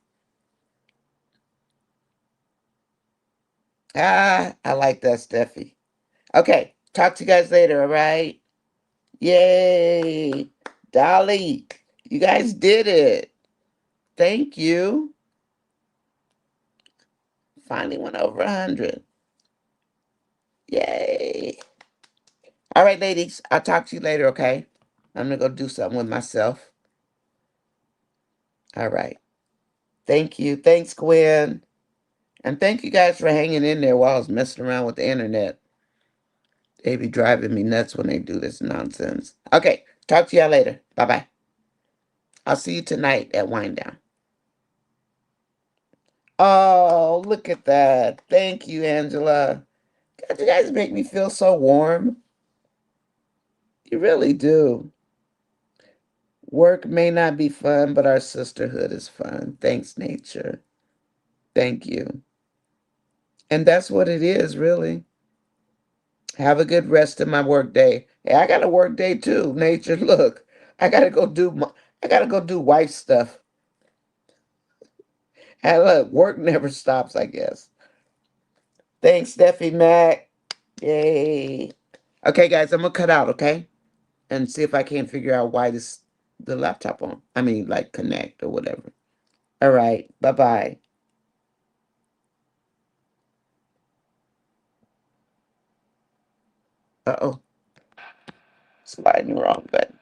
Ah, I like that, Steffi. Okay, talk to you guys later, all right? Yay. Dolly, you guys did it. Thank you. Finally went over 100. Yay. All right, ladies, I'll talk to you later, okay? I'm going to go do something with myself. All right. Thank you. Thanks, Gwen. And thank you guys for hanging in there while I was messing around with the internet. They be driving me nuts when they do this nonsense. Okay, talk to y'all later. Bye-bye. I'll see you tonight at Wind Down. Oh, look at that. Thank you, Angela. God, you guys make me feel so warm. You really do. Work may not be fun, but our sisterhood is fun. Thanks, nature. Thank you. And that's what it is, really. Have a good rest of my work day. Hey, I got a work day too, nature. Look, I gotta go do wife stuff. And look, work never stops, I guess. Thanks, Steffi Mac. Yay. Okay, guys, I'm gonna cut out, okay? And see if I can't figure out why this the laptop on. I mean, like connect or whatever. All right. Bye-bye. Uh-oh. Sliding the wrong button.